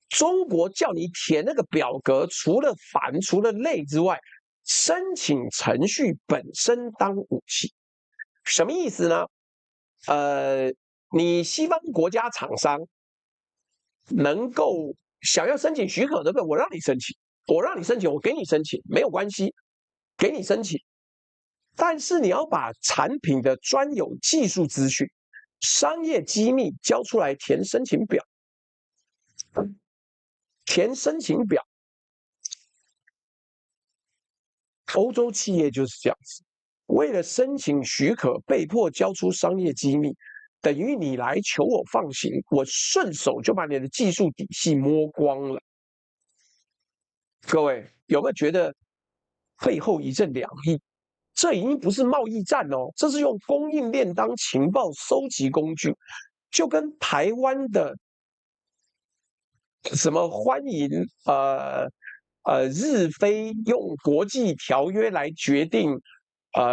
中國叫你填那個表格，除了煩、除了累之外，申請程序本身當武器，什麼意思呢？你西方国家廠商能夠想要申請許可，对不对？我讓你申請，我給你申請，沒有關係，給你申請。但是你要把產品的專有技術資訊、商業機密交出來填申請表。填申請表，歐洲企業就是這樣子，為了申請許可，被迫交出商業機密，等於你來求我放行，我順手就把你的技術底細摸光了。各位有沒有覺得背後一陣涼意？這已經不是貿易戰哦，這是用供應鏈當情報收集工具，就跟台灣的什麼歡迎日菲用國際條約來決定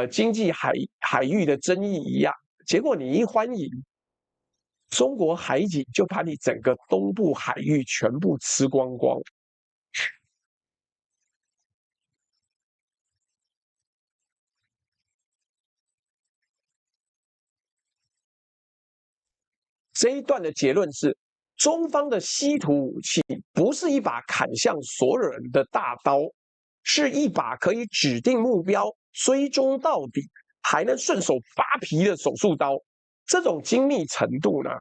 經濟海域的爭議一樣，結果你一歡迎，中國海警就把你整個東部海域全部吃光光。這一段的結論是，中方的稀土武器不是一把砍向所有人的大刀，是一把可以指定目標、追蹤到底，還能順手扒皮的手術刀。這種精密程度呢，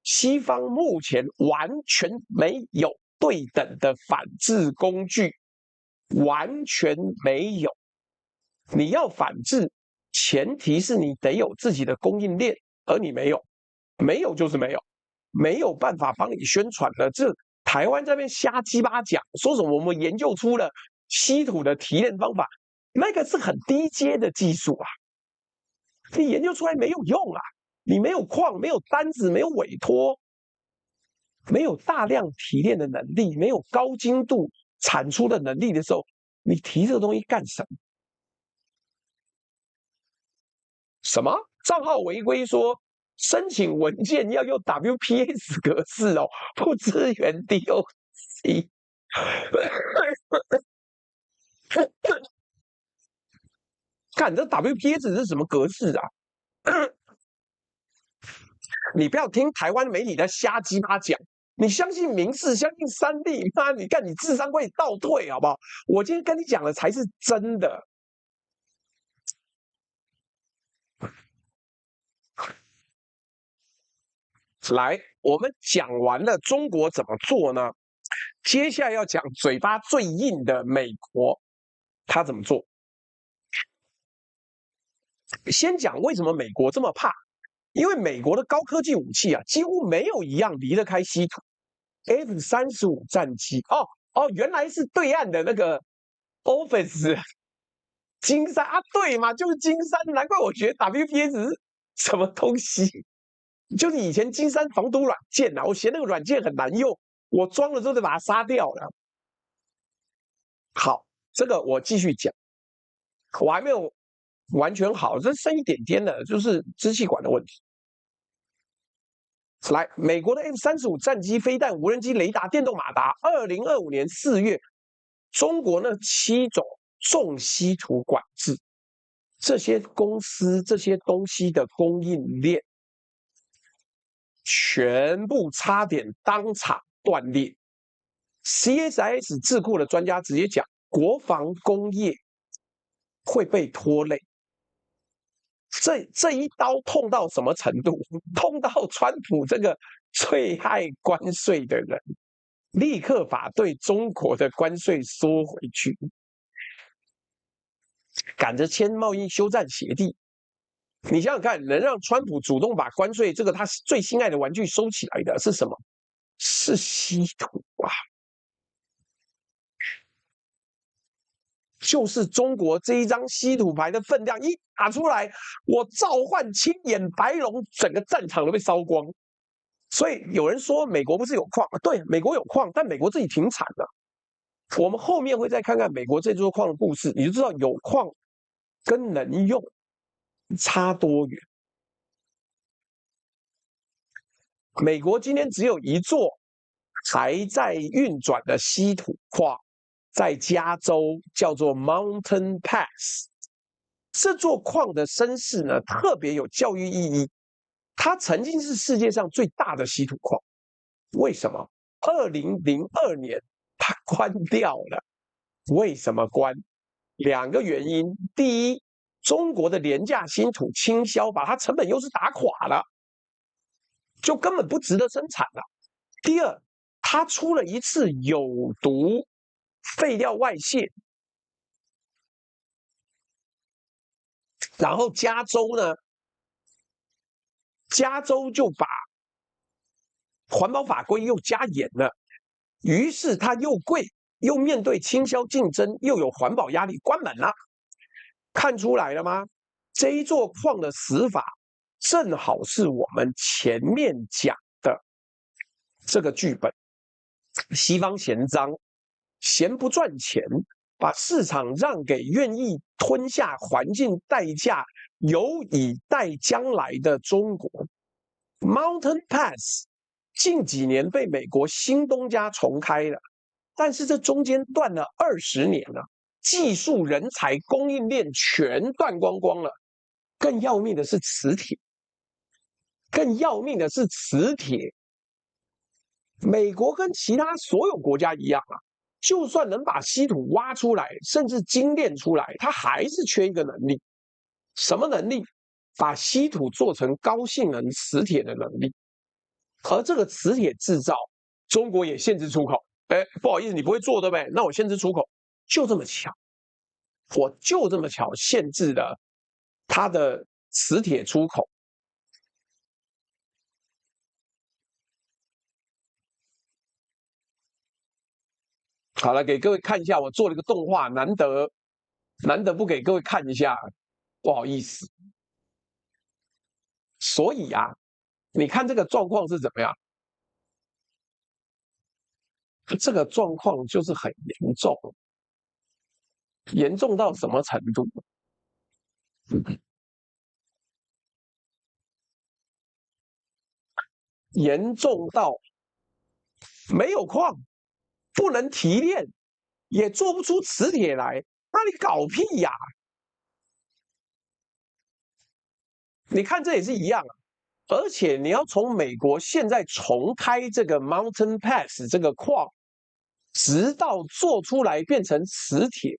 西方目前完全沒有對等的反制工具，完全沒有。你要反制，前提是你得有自己的供應鏈，而你沒有。沒有就是沒有，沒有辦法幫你宣傳的。這台灣這邊瞎雞巴講，說什麼我們研究出了稀土的提煉方法，那個是很低階的技術啊，你研究出來沒有用啊，你沒有礦，沒有單子，沒有委託，沒有大量提煉的能力，沒有高精度產出的能力的時候，你提這個東西幹什麼？什麼賬號違規說？申請文件要用 WPS 格式哦，不支援 DOC。看這 WPS 是什麼格式啊？你不要聽台灣媒體在瞎雞巴講，你相信民視，相信三立，媽，你看你智商會倒退好不好？我今天跟你講的才是真的。來，我們講完了中國怎麼做呢？接下來要講嘴巴最硬的美國，他怎麼做？先講為什麼美國這麼怕，因為美國的高科技武器啊，幾乎沒有一樣離得開稀土。F-35戰機，原來是對岸的那個 Office 金山啊，對嘛，就是金山，難怪我覺得 WPS 是什麼東西。就是以前金山防毒軟件啊，我嫌那個軟件很難用，我裝了之後就把它殺掉了。好，這個我繼續講，我還沒有完全好，這剩一點點的，就是支氣管的問題。來，美國的 F-35戰機、飛彈、無人機、雷達、電動馬達，2025年4月，中國那7種重稀土管制，這些公司這些東西的供應鏈。全部差點當場斷裂。CSIS 智庫的專家直接講，國防工業會被拖累。這一刀痛到什麼程度？痛到川普這個最愛關稅的人立刻把對中國的關稅縮回去，趕着簽貿易休戰協定。你想想看，能讓川普主動把關稅這個他最心愛的玩具收起來的是什麼？是稀土啊！就是中國這一張稀土牌的分量一打出來，我召喚青眼白龍，整個戰場都被燒光。所以有人說美國不是有礦？對，美國有礦，但美國自己停產了。我們後面會再看看美國這座礦的故事，你就知道有礦跟能用差多遠。美國今天只有一座還在運轉的稀土礦，在加州叫做 Mountain Pass。這座礦的身世呢，特別有教育意義。它曾經是世界上最大的稀土礦，為什麼？2002年它關掉了，為什麼關？2個原因。第一，中國的廉價稀土傾銷，把它成本優勢打垮了，就根本不值得生產了。第二，它出了一次有毒廢料外洩，然後加州呢？加州就把環保法規又加嚴了，於是它又貴，又面對傾銷競爭，又有環保壓力，關門了。看出來了嗎？這一座礦的死法，正好是我們前面講的這個劇本。西方嫌髒，嫌不賺錢，把市場讓給願意吞下環境代價，有以待將來的中國。Mountain Pass 近幾年被美國新東家重開了，但是這中間斷了20年了，技術人才供應鏈全斷光光了。更要命的是磁鐵，美國跟其他所有國家一樣啊，就算能把稀土挖出來，甚至精煉出來，它還是缺一個能力。什麼能力？把稀土做成高性能磁鐵的能力。而這個磁鐵製造，中國也限制出口。不好意思，你不會做對不對？那我限制出口，就這麼巧，我就這麼巧限制了它的磁鐵出口。好了，給各位看一下，我做了一個動畫，難得不給各位看一下，不好意思。所以啊，你看這個狀況是怎麼樣？這個狀況就是很嚴重，嚴重到什麼程度？嚴重到沒有礦，不能提煉，也做不出磁鐵來，那你搞屁呀？你看這也是一樣啊，而且你要從美國現在重開這個 Mountain Pass 這個礦，直到做出來變成磁鐵，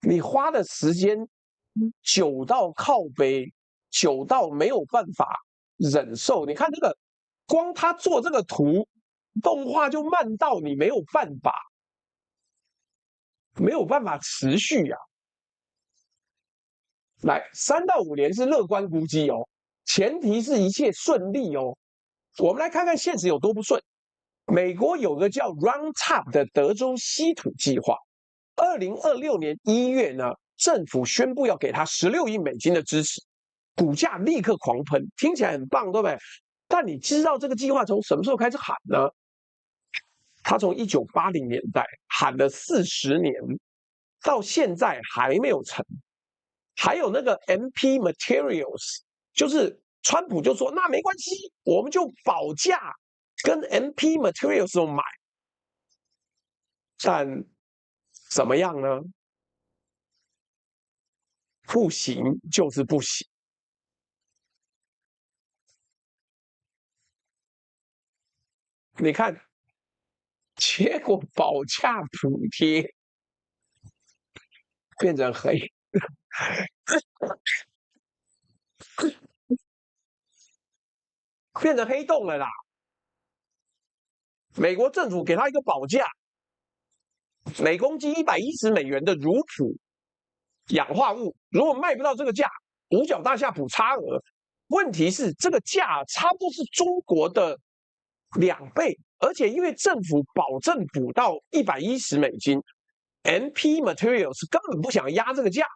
你花的時間久到靠北，久到沒有辦法忍受。你看這個，光他做這個圖，動畫就慢到你沒有辦法持續呀。來，3到5年是樂觀估計哦，前提是一切順利哦。我們來看看現實有多不順。美國有個叫 Round Top 的德州稀土計劃，2026年1月呢，政府宣布要給他16億美金的支持，股價立刻狂噴，聽起來很棒，對不對？但你知道這個計劃從什麼時候開始喊呢？他從1980年代喊了40年，到現在還沒有成。還有那個 MP Materials， 就是川普就說那沒關係，我們就保價跟 MP Materials 買，但怎麼樣呢？不行就是不行。你看，結果保價補貼變成黑。變成黑洞了啦！美國政府給他一個保價，每公斤$110的盧普氧化物，如果賣不到這個價，五角大廈補差額。問題是這個價差不多是中國的2倍，而且因為政府保證補到$110，MP Materials 根本不想壓這個價，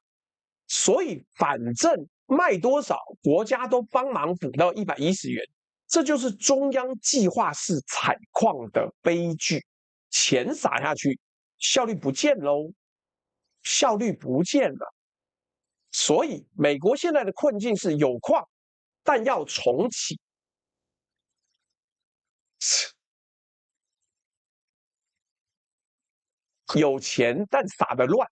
所以反正賣多少，國家都幫忙補到$110，這就是中央計劃式採礦的悲劇。錢撒下去，效率不見嘍，效率不見了。所以美國現在的困境是有礦，但要重啟。有錢但撒得亂，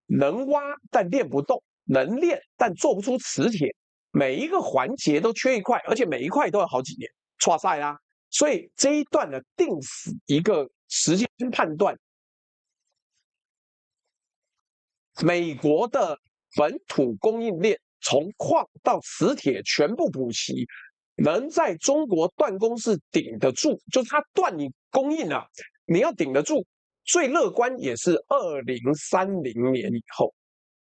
能挖但練不動，能練但做不出磁鐵，每一個環節都缺一塊，而且每一塊都要好幾年，剉賽啦。所以這一段呢，定死一個時間判斷，美國的本土供應鏈從礦到磁鐵全部補齊，能在中國斷供是頂得住，就是它斷你供應了，你要頂得住。最樂觀也是2030年以後，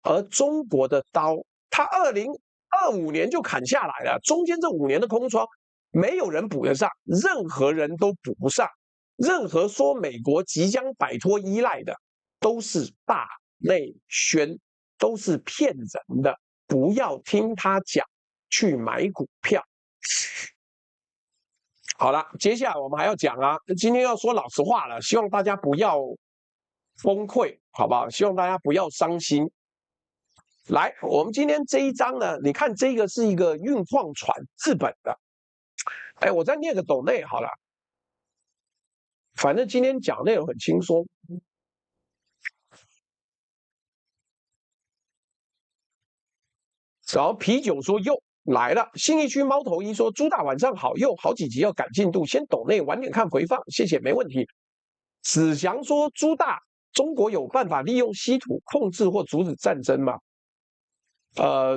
而中国的刀，它2025年就砍下來了，中間這5年的空窗，沒有人補得上，任何人都補不上。任何說美國即將擺脫依賴的，都是大內宣，都是騙人的，不要聽他講，去買股票。好了，接下來我們還要講啊，今天要說老實話了，希望大家不要崩潰，好不好？希望大家不要傷心。來，我們今天這一章呢，你看這個是一個運礦船，日本的。哎，我再念個斗內好了，反正今天講內容很輕鬆。然後啤酒說又來了，信義區貓頭鷹說朱大晚上好，又好幾集要趕進度，先斗內晚點看回放，謝謝，沒問題。子祥說朱大，中國有辦法利用稀土控制或阻止戰爭嗎？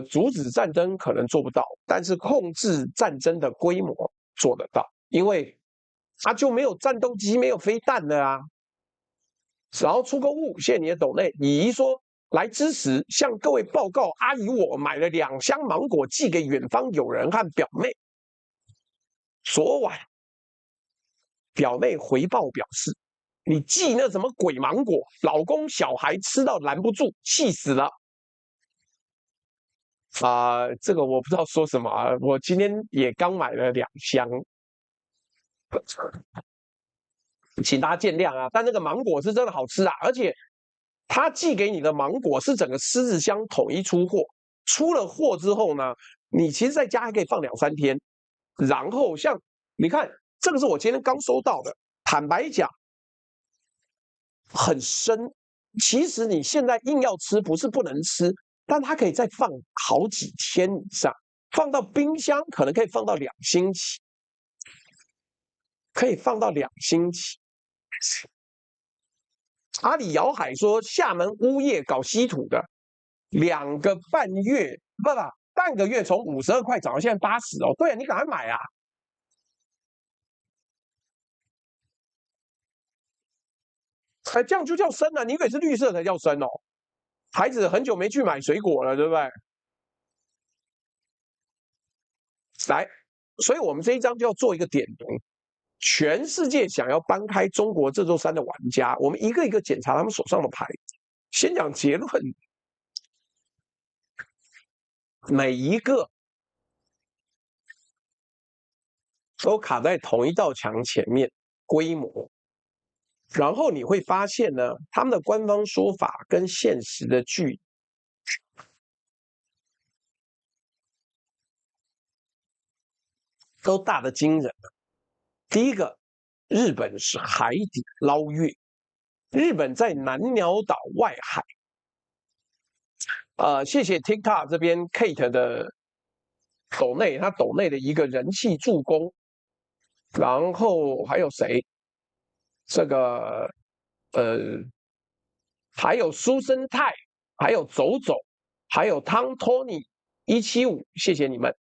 阻止戰爭可能做不到，但是控制戰爭的規模做得到，因為它就沒有戰鬥機，沒有飛彈了啊。然後出個物，謝謝你的斗內。乙姨說來支持，向各位報告，阿姨我買了2箱芒果寄給遠方友人和表妹。昨晚表妹回報表示，你寄那什麼鬼芒果，老公小孩吃到攔不住，氣死了。這個我不知道說什麼啊，我今天也剛買了2箱，請大家見諒啊。但那個芒果是真的好吃啊，而且他寄給你的芒果是整個獅子鄉統一出貨，出了貨之後呢，你其實在家還可以放2、3天。然後像你看，這個是我今天剛收到的，坦白講很深。其實你現在硬要吃，不是不能吃。但它可以再放好幾天以上，放到冰箱可能可以放到2星期，可以放到2星期。阿里姚海說，廈門烏業搞稀土的，2個半月，半個月從52塊漲到現在80哦。對啊，你趕快買啊！這樣就叫生了，你以為是綠色才叫生哦？孩子很久沒去買水果了，對不對？來，所以我們這一章就要做一個點評。全世界想要搬開中國這座山的玩家，我們一個一個檢查他們手上的牌。先講結論，每一個都卡在同一道牆前面，規模。然後你會發現呢，他們的官方說法跟現實的距離都大得驚人。第一個，日本是海底撈月，日本在南鳥島外海。謝謝 TikTok 這邊 Kate 的斗內，他斗內的一個人氣助攻。然後還有誰？這個還有蘇生泰，還有走走，還有湯托尼175，謝謝你們。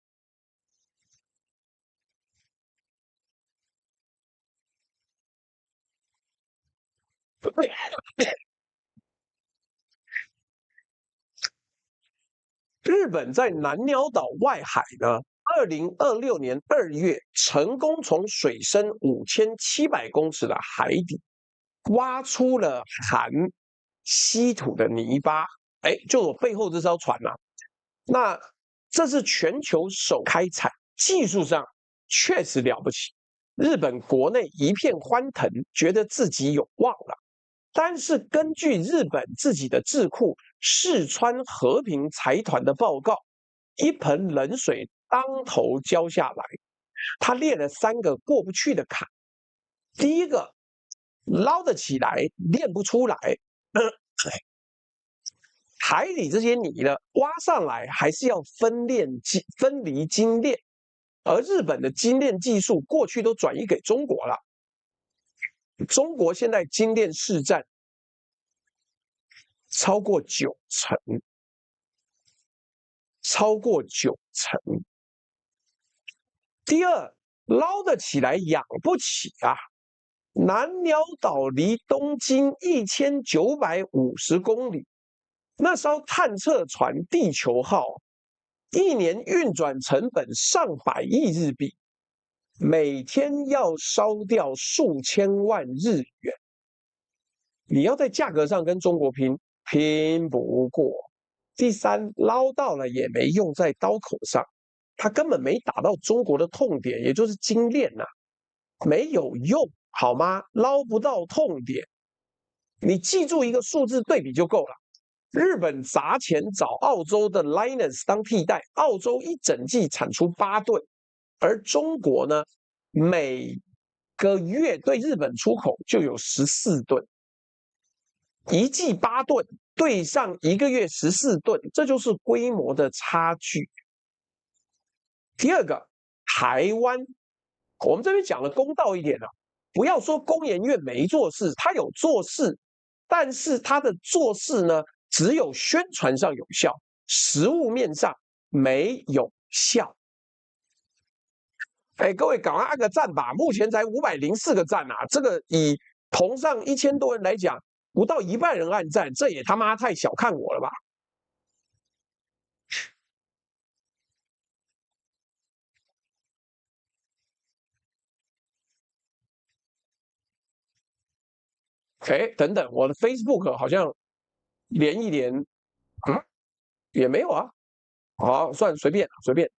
日本在南鳥島外海呢，2026年2月成功從水深5700公尺的海底挖出了含稀土的泥巴，就我背後这艘船啊，那這是全球首開採，技術上確實了不起，日本國內一片歡騰，覺得自己有望了。但是根據日本自己的智庫四川和平財團的報告，一盆冷水當頭澆下來，他列了3個過不去的坎。第一個，撈得起來，煉不出來。海裡這些泥呢，挖上來還是要分離精煉，而日本的精煉技術過去都轉移給中國了。中國現在精煉市占超過90%，超過90%。第二，撈得起來養不起啊！南鳥島離東京1950公里，那艘探測船地球號一年運轉成本上百億日幣，每天要燒掉數千萬日元。你要在價格上跟中國拼，拼不過。第三，撈到了也沒用在刀口上，它根本沒打到中國的痛點，也就是精煉吶，沒有用，好嗎？撈不到痛點，你記住一個數字對比就夠了。日本砸錢找澳洲的 Linus 當替代，澳洲一整季產出8噸，而中國呢，每個月對日本出口就有14噸，一季8噸對上一個月14噸，這就是規模的差距。第二個，台灣，我們這邊講的公道一點啊，不要說工研院沒做事，他有做事，但是他的做事呢，只有宣傳上有效，實務面上沒有效。各位趕快按個讚吧！目前才504個讚啊，這個以同上1000多人來講，不到1半人按讚，這也他媽太小看我了吧等等，我的 Facebook 好像連一連，也沒有啊。好，算隨便隨便。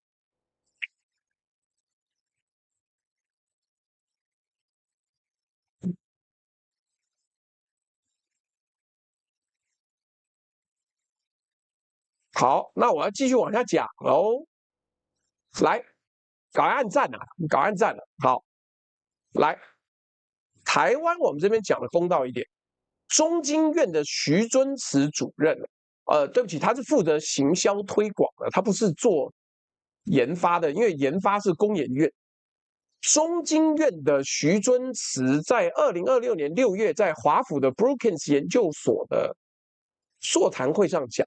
好，那我要繼續往下講嘍。來，趕快按讚啊！趕快按讚了。好，來，台灣我們這邊講的公道一點，中經院的徐尊慈主任，對不起，他是負責行銷推廣的，他不是做研發的，因為研發是工研院。中經院的徐尊慈在2026年6月在華府的 Brookings 研究所的座談會上講，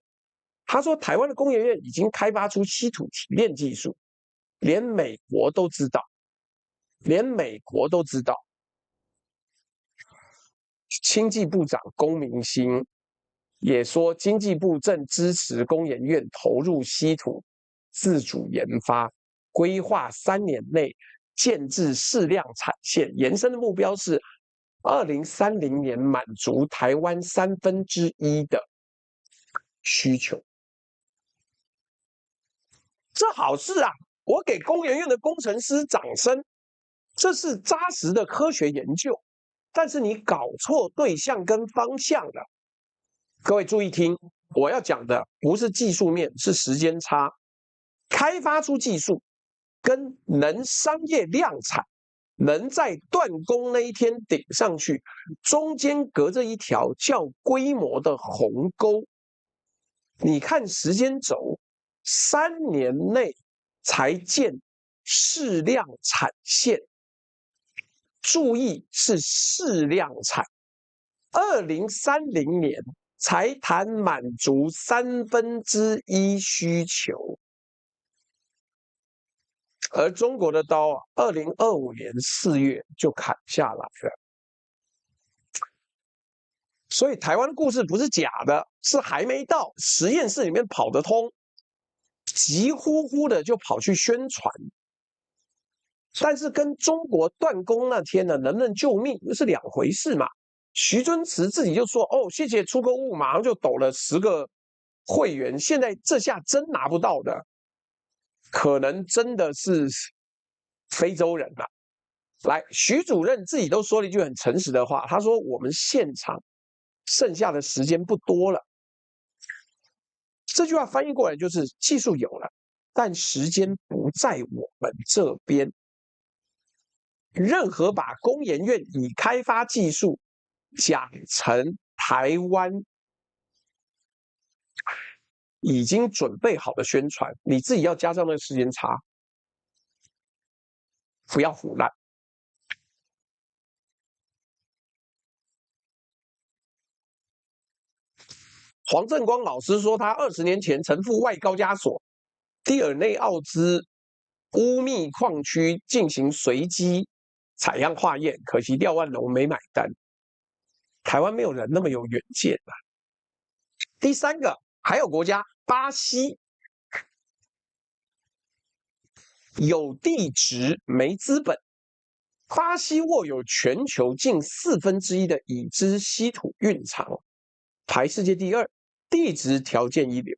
他說台灣的工研院已經開發出稀土提煉技術，連美國都知道，連美國都知道。經濟部長龔明鑫也說，經濟部正支持工研院投入稀土自主研發，規劃3年內建置試量產線，延伸的目標是2030年滿足台灣1/3的需求。這好事啊！我給工研院的工程師掌聲，這是扎實的科學研究。但是你搞錯對象跟方向了。各位注意聽，我要講的不是技術面，是時間差。開發出技術跟能商業量產，能在斷供那一天頂上去，中間隔着一條叫規模的鴻溝。你看時間軸，3年內才建試量產線。注意是試量產，2030年才談滿足1/3需求，而中國的刀啊，2025年4月就砍下來了。所以台灣的故事不是假的，是還沒到實驗室裡面跑得通，急呼呼的就跑去宣傳。但是跟中國斷供那天呢，能不能救命那是兩回事嘛。徐尊慈自己就說：“哦，謝謝出個物，馬上就抖了10個會員。現在這下真拿不到的，可能真的是非洲人了。”來，徐主任自己都說了一句很誠實的話，他說：“我們現場剩下的時間不多了。”這句話翻譯過來就是：技術有了，但時間不在我們這邊。任何把工研院已開發技術講成台灣已經準備好的宣傳，你自己要加上那個時間差，不要唬爛。黃正光老師說，他20年前曾赴外高加索蒂爾內奧茲烏密礦區進行隨機採樣化驗，可惜廖萬龍沒買單。台灣沒有人那麼有遠見啊。第三個，還有國家巴西，有地質沒資本。巴西握有全球近1/4的已知稀土蘊藏，排世界第2，地質條件一流，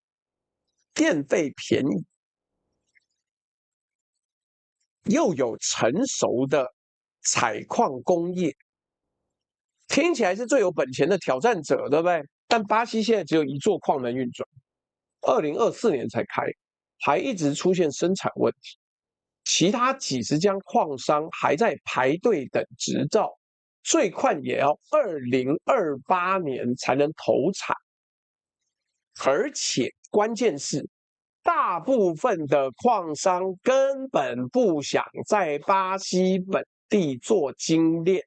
電費便宜，又有成熟的採礦工業，聽起來是最有本錢的挑戰者，對不對？但巴西現在只有1座礦能運轉，2024年才開，還一直出現生產問題。其他幾十家礦商還在排隊等執照，最快也要2028年才能投產。而且關鍵是，大部分的礦商根本不想在巴西本地做精煉，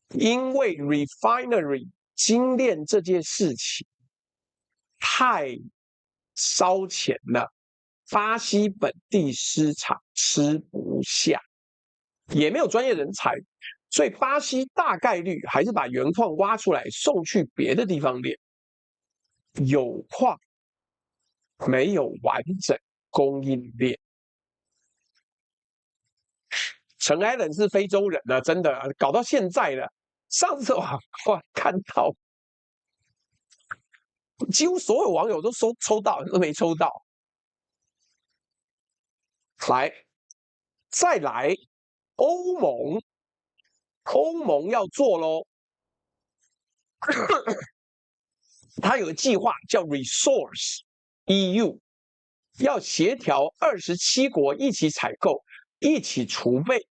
因為 refinery 精煉這件事情太燒錢了。巴西本地市場吃不下，也沒有專業人才，所以巴西大概率還是把原礦挖出來送去別的地方煉。有礦沒有完整供應鏈。陳艾倫是非洲人了，真的搞到現在了。上次我看到，幾乎所有網友都抽到，都沒抽到。來，再來，歐盟要做嘍。他有個計劃叫 Resource EU， 要協調27國一起採購、一起儲備，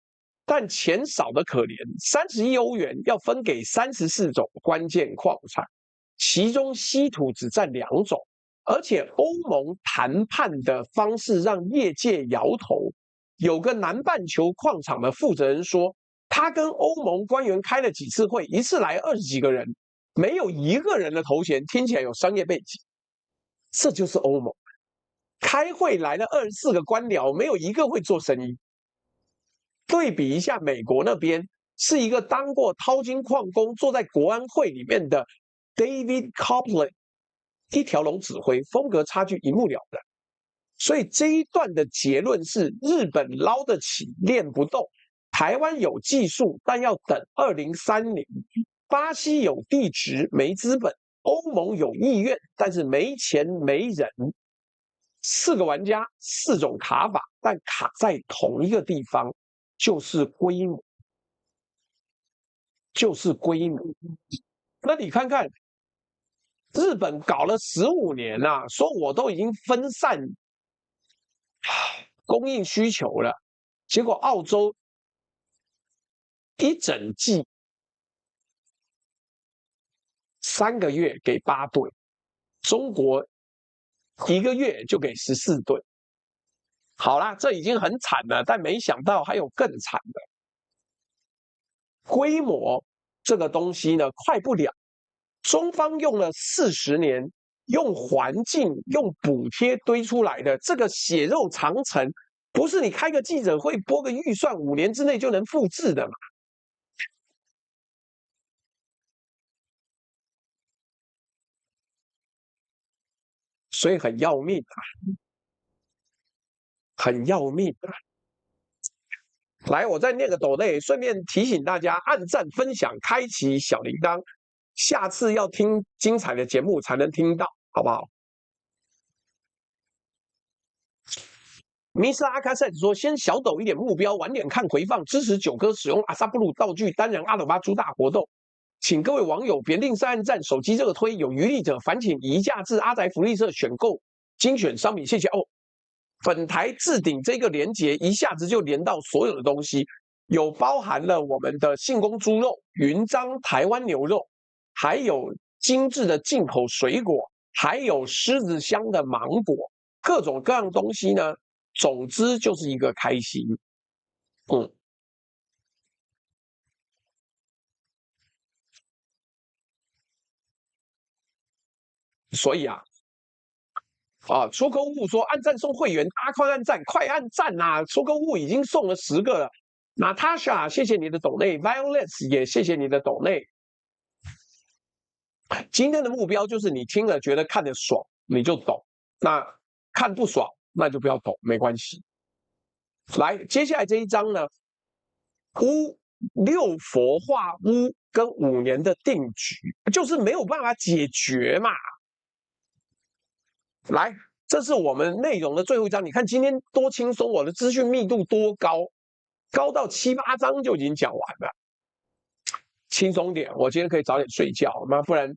但錢少得可憐，30億歐元要分給34種關鍵礦產，其中稀土只佔2種。而且歐盟談判的方式讓業界搖頭。有個南半球礦場的負責人說，他跟歐盟官員開了幾次會，一次來20幾個人，沒有一個人的頭銜聽起來有商業背景。這就是歐盟，開會來了24個官僚，沒有一個會做生意。對比一下美國那邊，是一個當過淘金礦工，坐在國安會裡面的 David Copland。一條龍指揮，風格差距一目了然。所以這一段的結論是：日本撈得起，練不動；台灣有技術，但要等2030；巴西有地質，沒資本；歐盟有意願，但是沒錢沒人。4個玩家，4種卡法，但卡在同一個地方，就是規模，就是規模。那你看看。日本搞了15年啊，說我都已經分散供應需求了，結果澳洲一整季3個月給8隊，中國1個月就給14隊。好啦，這已經很慘了，但沒想到還有更慘的。規模這個東西呢，快不了。中方用了40年，用環境、用補貼堆出來的這個血肉長城，不是你開個記者會撥個預算5年之內就能複製的嘛？所以很要命啊，很要命啊！來，我再念個抖內，順便提醒大家按讚、分享、開啟小鈴鐺，下次要聽精彩的節目才能聽到，好不好？Mr. 阿卡塞說：“先小抖一點目標，晚點看回放，支持九哥使用阿薩布魯道具單人阿鲁巴主打活動，請各位網友別吝啬按讚，手機熱推，有餘力者煩請移駕至阿宅福利社選購精選商品，謝謝哦。”本台置頂這個連結一下子就連到所有的東西，有包含了我們的信豐豬肉、雲章台灣牛肉，還有精緻的進口水果，還有獅子香的芒果，各種各樣東西呢。總之就是一個開心，所以啊。出口物說按讚送會員，阿快按讚，快按讚吶！出口物已經送了10個了。Natasha， 謝謝你的抖內 ，Violet 也謝謝你的抖內。今天的目標就是你聽了覺得看得爽，你就抖；那看不爽，那就不要抖，沒關係。來，接下來這一章呢，六佛化屋跟5年的定局，就是沒有辦法解決嘛。來，這是我們內容的最後一章。你看今天多輕鬆，我的資訊密度多高，高到7、8章就已經講完了，輕鬆點。我今天可以早點睡覺，不然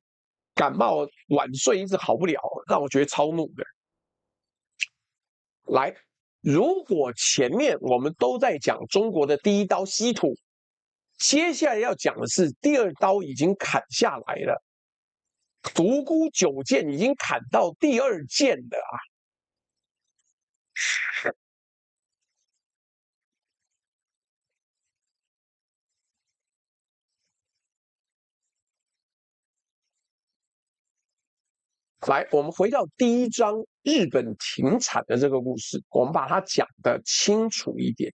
感冒晚睡一直好不了，讓我覺得超怒的。來，如果前面我們都在講中國的第一刀稀土，接下來要講的是第2刀已經砍下來了。獨孤9劍已經砍到第2劍了啊！來，我们回到第1章日本停產的這個故事，我們把它講得清楚一點，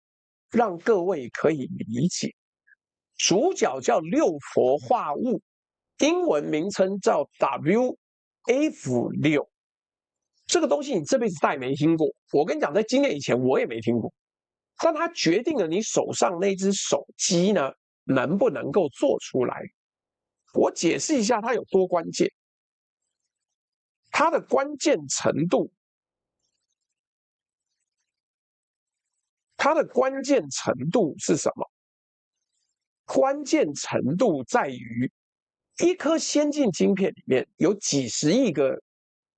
讓各位可以理解。主角叫六佛化物，英文名稱叫 WF6。這個東西你這輩子再也沒聽過。我跟你講，在今年以前我也沒聽過。但它決定了你手上那隻手機呢，能不能夠做出來。我解釋一下它有多關鍵。它的關鍵程度，是什麼？關鍵程度在於一顆先進晶片裡面有幾十億個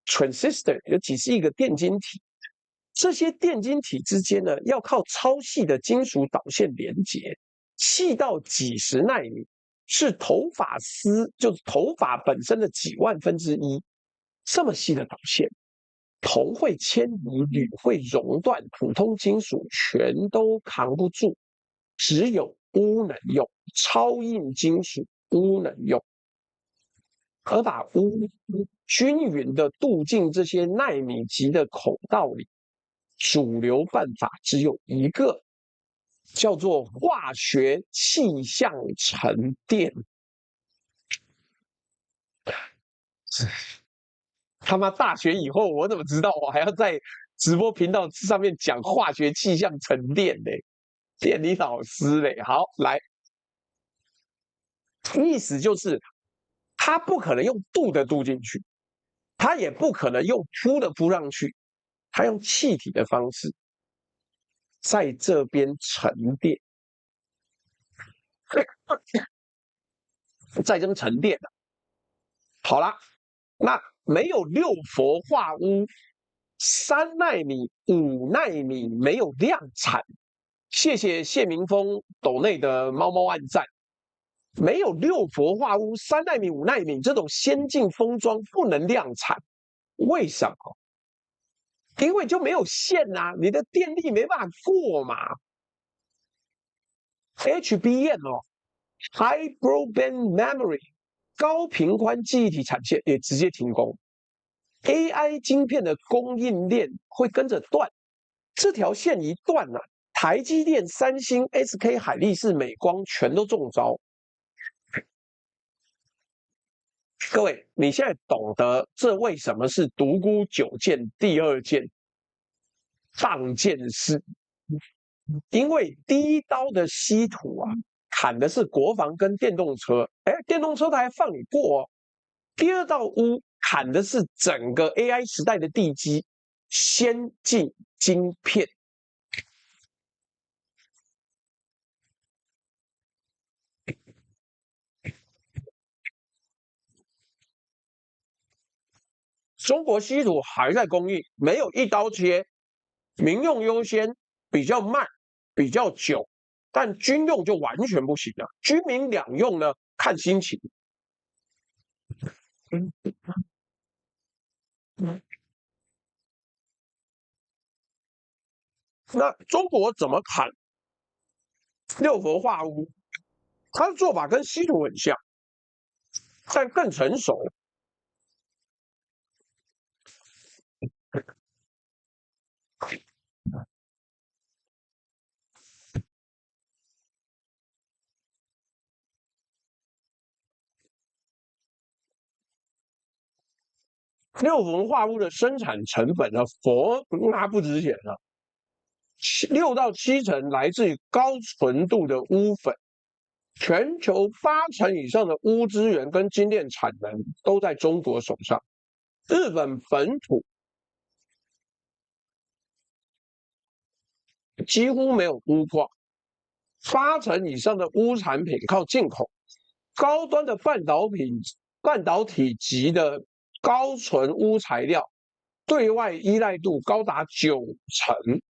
transistor， 有幾十億個電晶體，這些電晶體之間呢，要靠超細的金屬導線連接，細到幾十奈米，是頭髮絲，就是頭髮本身的幾萬分之一。這麼細的導線，銅會遷移，鋁會熔斷，普通金屬全都扛不住，只有鎢能用，超硬金屬鎢能用，而把鎢均勻的鍍進這些奈米級的孔道裡，主流辦法只有一個，叫做化學氣相沉澱。他媽大學以後，我怎麼知道我還要在直播頻道上面講化學氣相沉澱呢？電理老師嘞，好來，意思就是他不可能用鍍的鍍進去，他也不可能用鋪的鋪上去，他用氣體的方式在這邊沉澱，在這邊沉澱了。好啦，那沒有六佛化屋，3奈米、5奈米沒有量產。謝謝謝明峰斗內的貓貓按讚。沒有六佛化屋3奈米、5奈米這種先進封裝不能量產，為什麼？因為就沒有線啊，你的電力沒辦法過嘛。HBM High Broadband Memory。高頻寬記憶體產線也直接停工 ，AI 晶片的供應鏈會跟着斷，這條線一斷啊，台積電、三星、SK 海力士、美光全都中招。各位，你現在懂得這為什麼是獨孤九劍第二劍當劍士？因為第一刀的稀土啊，砍的是國防跟電動車，電動車它還放你過哦。第二道烏砍的是整個 AI 時代的地基，先進晶片。中國稀土還在供應，沒有一刀切，民用優先，比較慢，比較久，但軍用就完全不行了。軍民兩用呢，看心情。那中國怎麼砍六氟化鎢？它的做法跟稀土很像，但更成熟。六氟化鎢的生產成本呢，那不值钱了，6到7成来自於高純度的鎢粉。全球80%以上的鎢資源跟精煉產能都在中國手上。日本本土幾乎沒有鎢礦，80%以上的鎢產品靠進口。高端的半導體級的高純鎢材料，對外依賴度高達90%。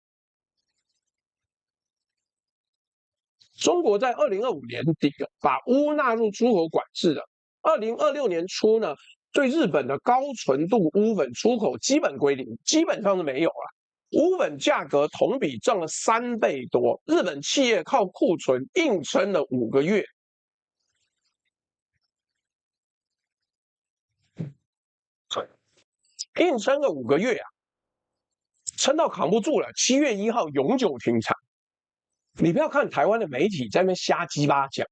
中國在2025年底把鎢納入出口管制了。2026年初呢，對日本的高純度鎢粉出口基本歸零，基本上是沒有了。鎢粉價格同比漲了3倍多，日本企業靠庫存硬撐了5個月。硬撐了5個月啊，撐到扛不住了。7月1號永久停產。你不要看台灣的媒體在那邊瞎雞巴講，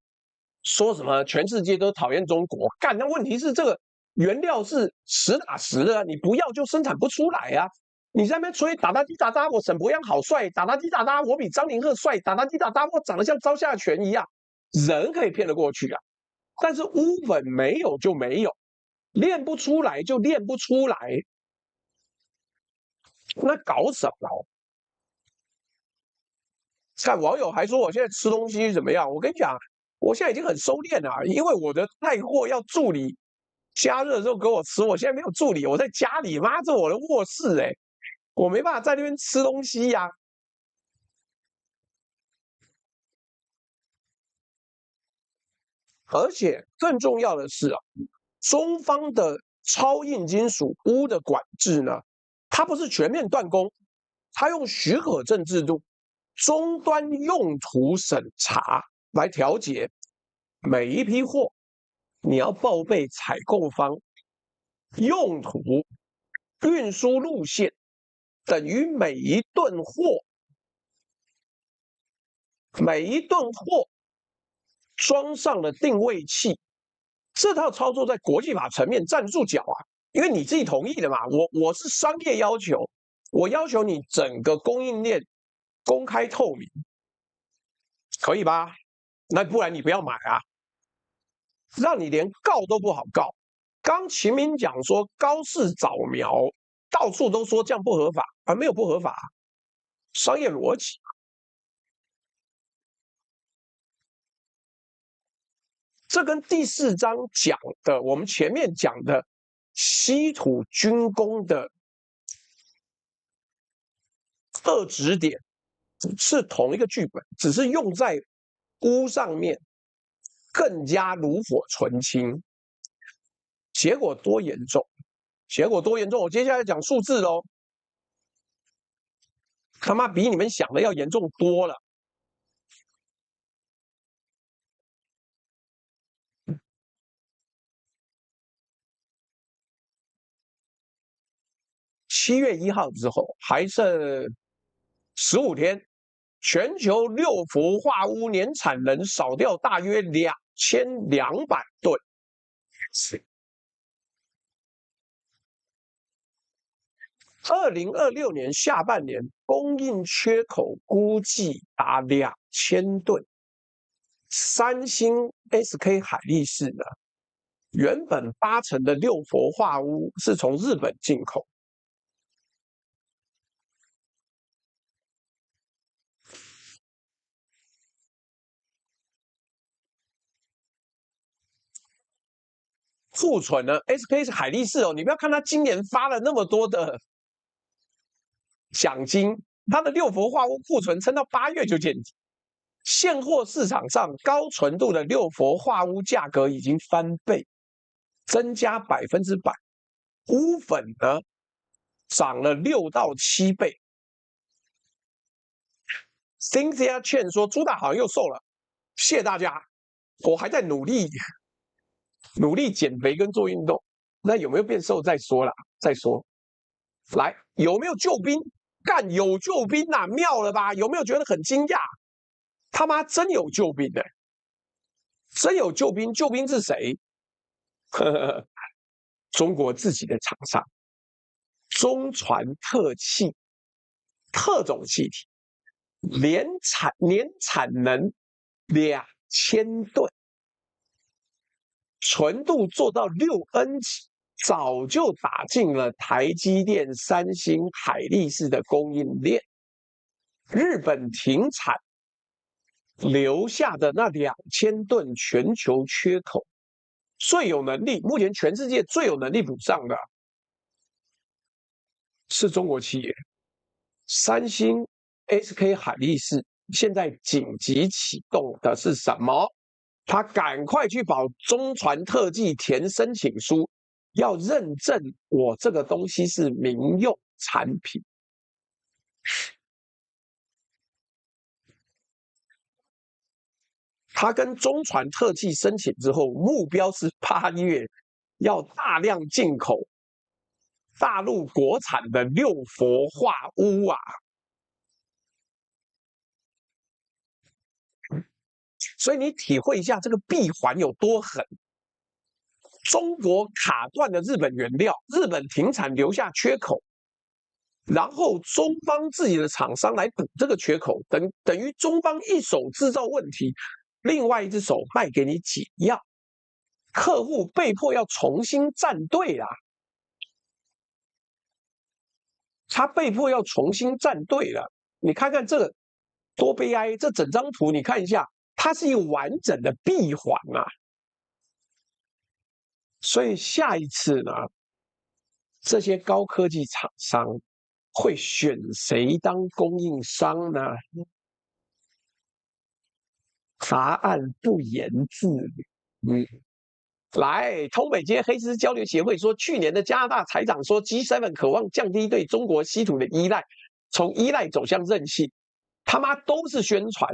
說什麼全世界都討厭中國，幹，那問題是這個原料是實打實的啊，你不要就生產不出來啊。你在那邊吹打打滴打打，我沈伯洋好帥，打打滴打打，我比張凌赫帥，打打滴打打，我長得像趙夏全一樣，人可以騙得過去啊。但是鎢粉沒有就沒有，煉不出來就煉不出來，那搞什麼？看網友還說我現在吃東西怎麼樣？我跟你講，我現在已經很收斂了，因為我的帶貨要助理加熱之後給我吃，我現在沒有助理，我在家裡，媽，這我的臥室我沒辦法在那邊吃東西呀。而且更重要的是啊，中方的超硬金屬鎢的管制呢，它不是全面斷供，它用許可證制度。終端用途審查來調節每一批貨，你要報備採購方用途、運輸路線，等於每一噸貨裝上了定位器。這套操作在國際法層面站得住腳啊，因為你自己同意的嘛。我是商業要求，我要求你整個供應鏈公開透明，可以吧？那不然你不要買啊，讓你連告都不好告。剛秦明講說高市早苗，到處都說這樣不合法，沒有不合法，商業邏輯。這跟第4章講的，我們前面講的稀土軍工的2指點是同一個劇本，只是用在鎢上面更加爐火純青。結果多嚴重？結果多嚴重？我接下來講數字嘍，他媽比你們想的要嚴重多了。7月1號之後還剩15天，全球六氟化鎢年產能少掉大約2200噸。2026年下半年供應缺口估計達2000噸。三星 SK 海力士呢，原本80%的六氟化鎢是從日本進口。庫存呢 ，SK 是海力士哦，你不要看它今年發了那麼多的獎金，它的六氟化鎢庫存撐到8月就見底。現貨市場上高純度的六氟化鎢價格已經翻倍，增加100%。鎢粉呢，漲了6到7倍。Cynthia Chen 說：“朱大好像又瘦了，謝謝大家，我還在努力減肥跟做運動，那有沒有變瘦再說啦，再說。來，有沒有救兵？幹，有救兵啊，妙了吧？有沒有覺得很驚訝？他媽真有救兵的，真有救兵！救兵是誰？中國自己的廠商，中傳特氣，特種氣體，年產能2000噸。”純度做到6N 級，早就打進了台積電、三星、海力士的供應鏈。日本停產留下的那2000噸全球缺口，最有能力，目前全世界最有能力補上的是中國企業。三星、SK 海力士現在緊急啟動的是什麼？他趕快去保中傳特技填申請書，要認證我這個東西是民用產品。他跟中傳特技申請之後，目標是8月要大量進口大陸國產的六氟化鎢啊。所以你體會一下這個閉環有多狠。中國卡斷了日本原料，日本停產留下缺口，然後中方自己的廠商來補這個缺口，等於中方一手製造問題，另外一隻手賣給你解藥，客戶被迫要重新站隊啊，他被迫要重新站隊了。你看看這個多悲哀，這整張圖你看一下。它是一個完整的閉環啊，所以下一次呢，這些高科技廠商會選誰當供應商呢？答案不言自明。來，通北街黑絲交流協會說，去年的加拿大財長說 ，G7 渴望降低對中國稀土的依賴，從依賴走向韌性，他媽都是宣傳。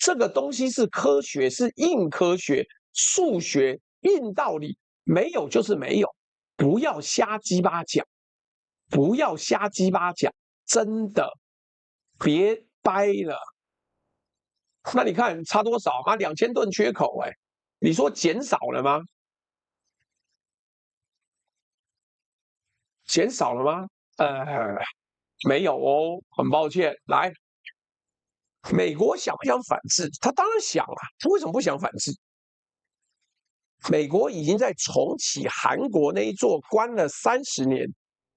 這個東西是科學，是硬科學，數學硬道理，沒有就是沒有，不要瞎雞巴講，不要瞎雞巴講，真的，別掰了。那你看差多少嗎？2000噸缺口，你說減少了嗎？減少了嗎？沒有哦，很抱歉，來。美國想不想反制？他當然想啊，他為什麼不想反制？美國已經在重啟韓國那一座關了30年、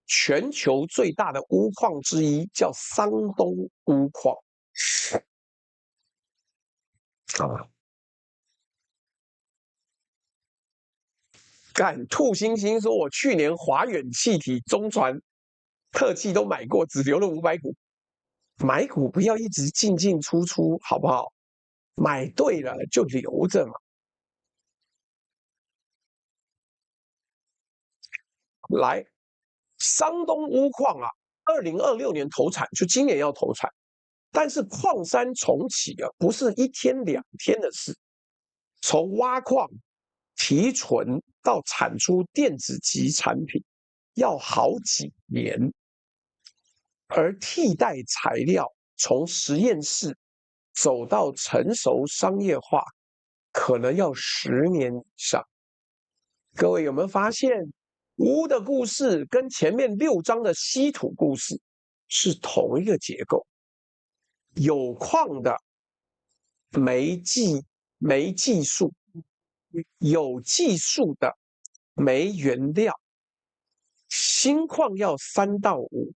全球最大的鎢礦之一，叫桑東鎢礦。幹兔星星說，我去年華遠氣體、中傳特技都買過，只留了500股。買股不要一直進進出出，好不好？買對了就留着嘛。來，桑東鎢礦啊，2026年投產，就今年要投產。但是礦山重啟啊，不是1天2天的事，從挖礦、提純到產出電子級產品，要好幾年。而替代材料從實驗室走到成熟商業化，可能要10年以上。各位有沒有發現，鎢的故事跟前面6章的稀土故事是同一個結構，有礦的沒技術，有技術的沒原料，新礦要3到5年，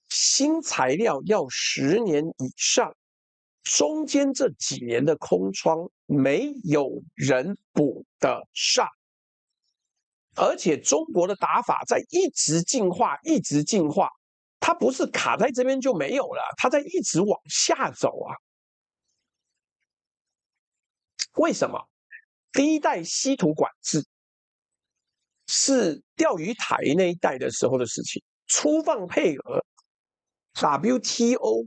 新材料要10年以上，中間這幾年的空窗沒有人補得上。而且中國的打法在一直進化，一直進化，它不是卡在這邊就沒有了，它在一直往下走啊。為什麼？第一代稀土管制是釣魚台那一代的時候的事情，粗放配額 WTO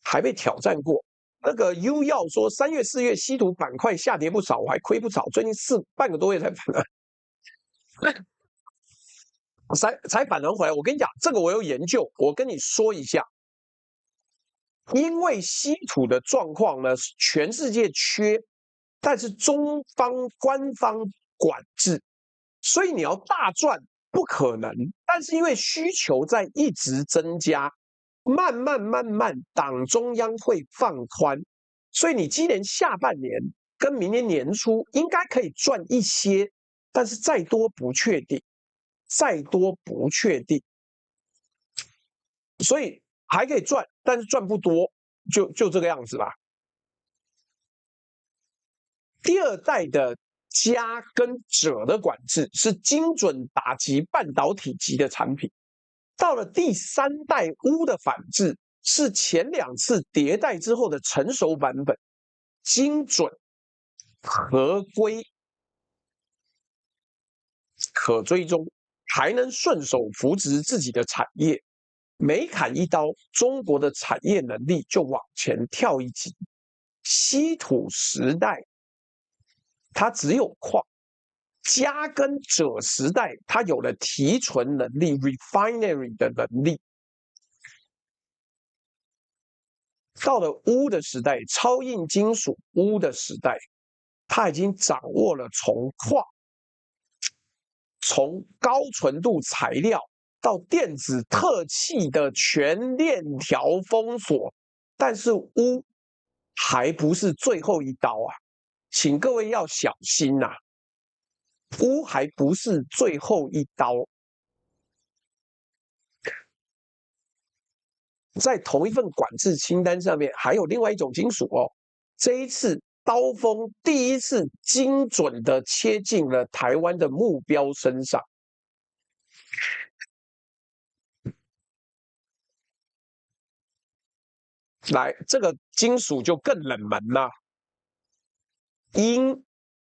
還被挑戰過。那個 U 要說3月4月稀土板塊下跌不少，我還虧不少，最近半個多月才反彈，才反彈回來。我跟你講，這個我有研究，我跟你說一下，因為稀土的狀況呢，全世界缺，但是中方官方管制，所以你要大賺不可能。但是因為需求在一直增加。慢慢，黨中央會放寬，所以你今年下半年跟明年年初應該可以賺一些，但是再多不確定，所以還可以賺，但是賺不多，就這個樣子吧。第2代的鎵跟鍺的管制是精準打擊半導體級的產品。到了第3代鎢的反制，是前2次迭代之後的成熟版本，精準、合規、可追蹤，還能順手扶植自己的產業。每砍一刀，中國的產業能力就往前跳一級。稀土時代，它只有礦。鎵跟鍺時代，它有了提純能力 （refinery 的能力）。到了鎢的時代，超硬金屬鎢的時代，它已經掌握了從高純度材料到電子特氣的全鏈條封鎖。但是鎢還不是最後一刀啊，請各位要小心吶。鎢還不是最後一刀，在同一份管制清單上面還有另外一種金屬哦。這一次刀鋒第一次精準的切進了台灣的目標身上。來，這個金屬就更冷門了，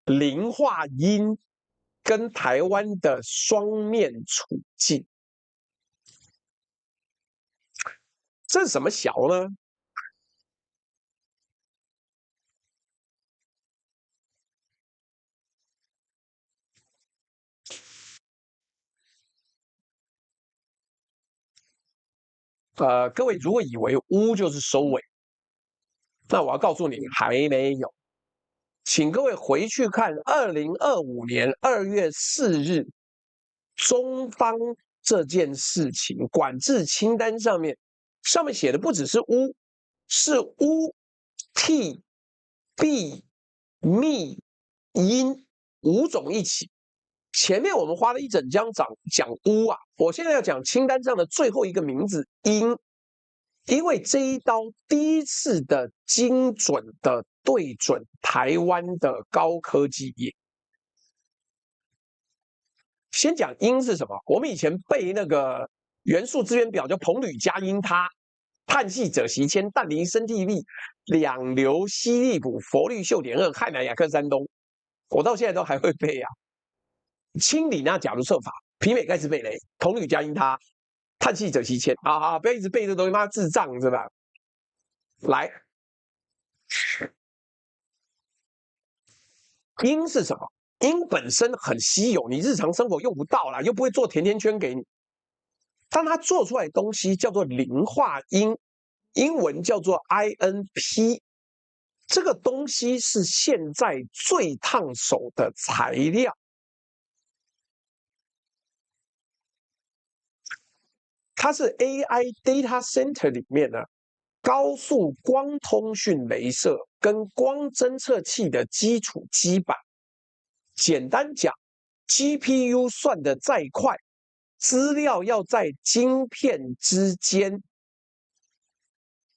磷化銦。跟台灣的雙面處境，這是什麼小呢？各位如果以為鎢就是收尾，那我要告訴你還沒有。請各位回去看2025年2月4日，中方這件事情管制清單上面寫的不只是鎢，是鎢、銻、鋯、鎳、銦5種一起。前面我們花了一整章講鎢啊，我現在要講清單上的最後一個名字銦，因為這一刀第一次的精準的對準台灣的高科技業。先講銦是什麼？我們以前背那個元素資源表叫硼鋁鎵銦鈦，碳系鍺錫鉛氮磷砷銻銬2硫硒鋰鈷氟氯溴碘铬氦氖氬氬氙氡，我到現在都還會背啊。氫鋰鈉鉀銫銬媲美蓋斯鋇鐳硼鋁鎵銦鈦碳系鍺錫鉛啊，不要一直背這東西，媽智障是吧？來，銦是什麼？銦本身很稀有，你日常生活用不到啦，又不會做甜甜圈給你。但它做出來的東西叫做磷化銦，英文叫做 INP。這個東西是現在最燙手的材料。它是 AI data center 裡面呢，高速光通讯雷射跟光偵測器的基礎基板。簡單講 ，GPU 算得再快，資料要在晶片之間、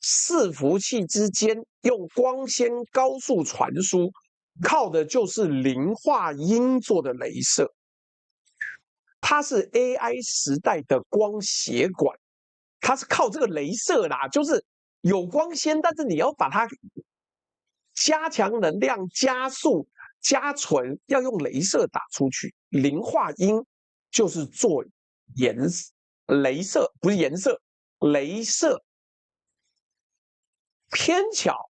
伺服器之間用光纖高速傳輸，靠的就是磷化铟做的雷射。它是 AI 時代的光血管，它是靠這個雷射啦，就是有光纖，但是你要把它加強能量、加速、加纯，要用雷射打出去。磷化铟就是做雷射，不是顏色，雷射。偏巧，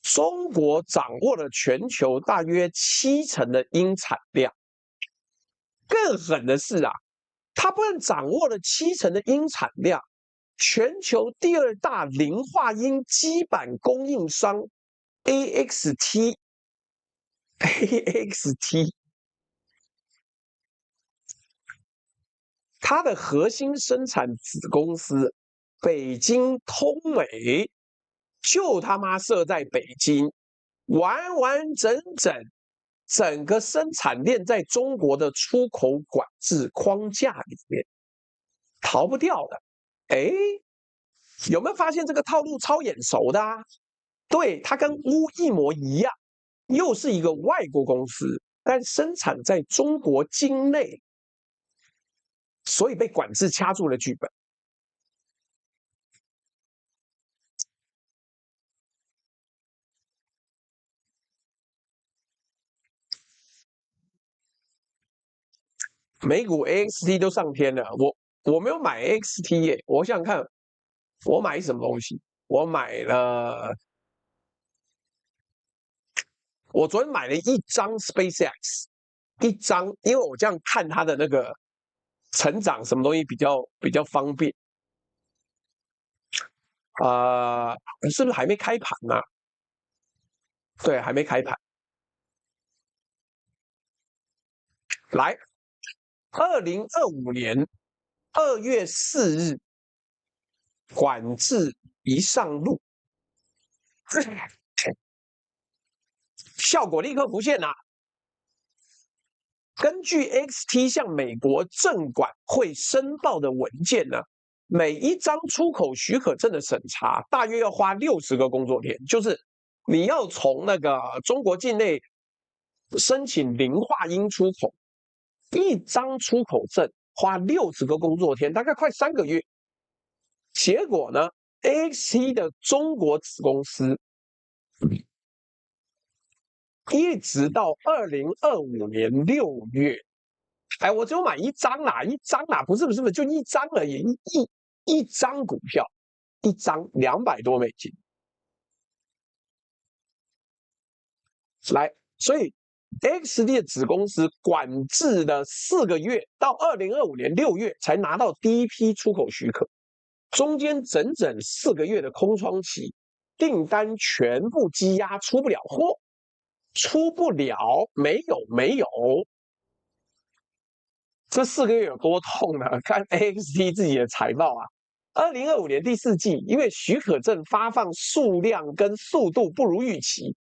中國掌握了全球大約70%的铟產量。更狠的是啊，它不但掌握了70%的铟產量，全球第2大磷化铟基板供應商 AXT， 它的核心生產子公司北京通美，就他媽設在北京，完完整整。整個生產鏈在中國的出口管制框架裡面，逃不掉的。哎，有沒有發現這個套路超眼熟的啊？對，它跟烏一模一樣，又是一個外國公司，但生產在中國境內，所以被管制掐住了劇本。美股 AXT 都上天了，我沒有買 AXT 耶，我想想看，我買什麼東西？我昨天買了1張 SpaceX， 1張，因為我這樣看它的那個成長，什麼東西比較方便。是不是還沒開盤呢？對，還沒開盤。來，2025年2月4日，管制一上路，效果立刻浮現啦。根據 XT 向美國證管會申報的文件呢，每一張出口許可證的審查大約要花60個工作天，就是你要從那個中國境內申請磷化铟出口，一張出口證花60個工作天，大概快3個月。結果呢 ，AXT 的中國子公司一直到2025年6月，哎，我只有買1張啦，1張啦，不是，就1張而已，一張股票，1張200多美金。來，所以 AXT 的子公司管制了4個月，到2025年6月才拿到第一批出口許可，中間整整4個月的空窗期，訂單全部積壓，出不了貨。出不了，沒有，這4個月有多痛呢？看 AXT 自己的財報啊，2025年第4季，因為許可證發放數量跟速度不如預期，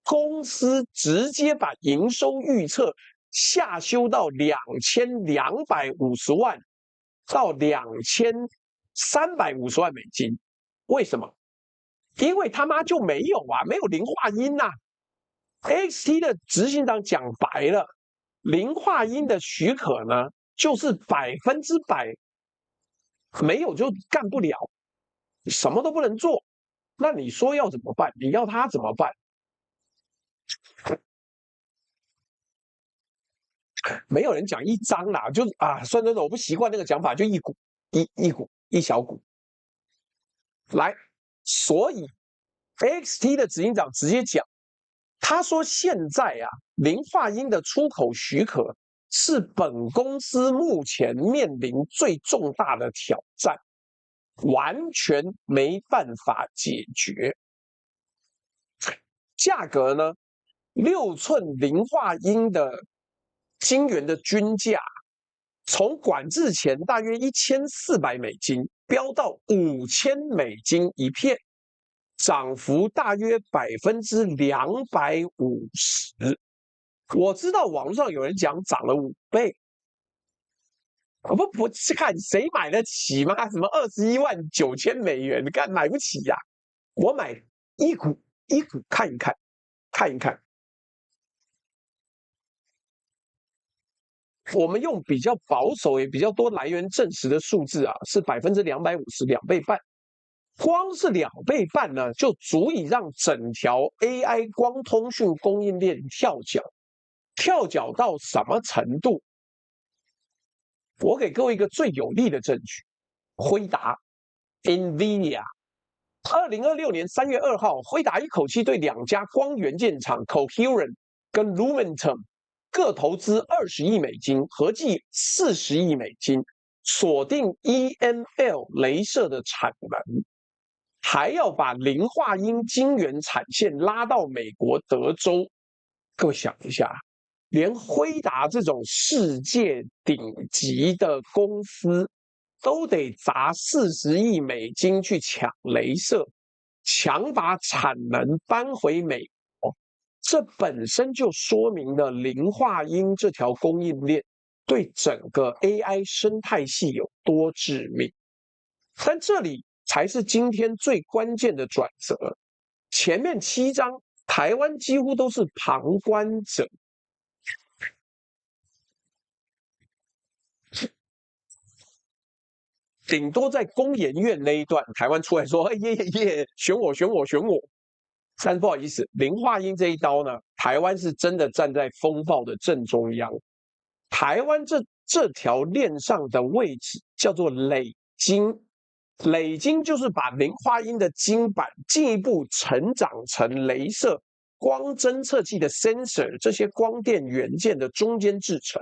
公司直接把營收預測下修到2250萬到2350萬美金。為什麼？因為他媽就沒有啊，沒有磷化铟啊。AXT 的執行長講白了，磷化铟的許可呢，就是100%沒有就幹不了，什麼都不能做。那你說要怎麼辦？你要他怎麼辦？沒有人講1張啦，就算了，我不習慣那個講法，就一小股。來，所以 AXT 的執行長直接講。他說：“現在啊，磷化铟的出口許可是本公司目前面臨最重大的挑戰，完全沒辦法解決。價格呢，6寸磷化铟的晶圓的均價，從管制前大約$1400飆到$5000一片，漲幅大約250%。我知道網絡上有人講漲了5倍，不是看誰買得起嗎？什麼219000美元，幹買不起呀、我買一股一股看一看，看一看。我們用比較保守也比較多来源证實的數字啊，是250%，2倍半。光是2倍半呢，就足以讓整條 AI 光通訊供應鏈跳腳。跳腳到什麼程度？我給各位一個最有力的證據：輝達 （NVIDIA）。2026年3月2號，輝達一口氣對2家光元件廠 Coherent 跟 Lumentum 各投資20億美金，合計40億美金，鎖定 EML 雷射的產能，還要把磷化铟晶圓產線拉到美國德州。各位想一下，連輝達這種世界頂級的公司都得砸40億美金去搶雷射，強把產能搬回美國，這本身就說明了磷化铟這條供應鏈對整個 AI 生態系有多致命。但這裡才是今天最關鍵的轉折。前面7章，台灣幾乎都是旁觀者。頂多在工研院那一段，台灣出來說：“耶耶耶，選我，選我，選我。”但是不好意思，磷化铟這一刀呢，台灣是真的站在風暴的正中央。台灣這條鏈上的位置叫做磊晶，磊晶就是把磷化铟的晶板進一步成長成雷射光偵測器的 sensor 這些光電元件的中間製程。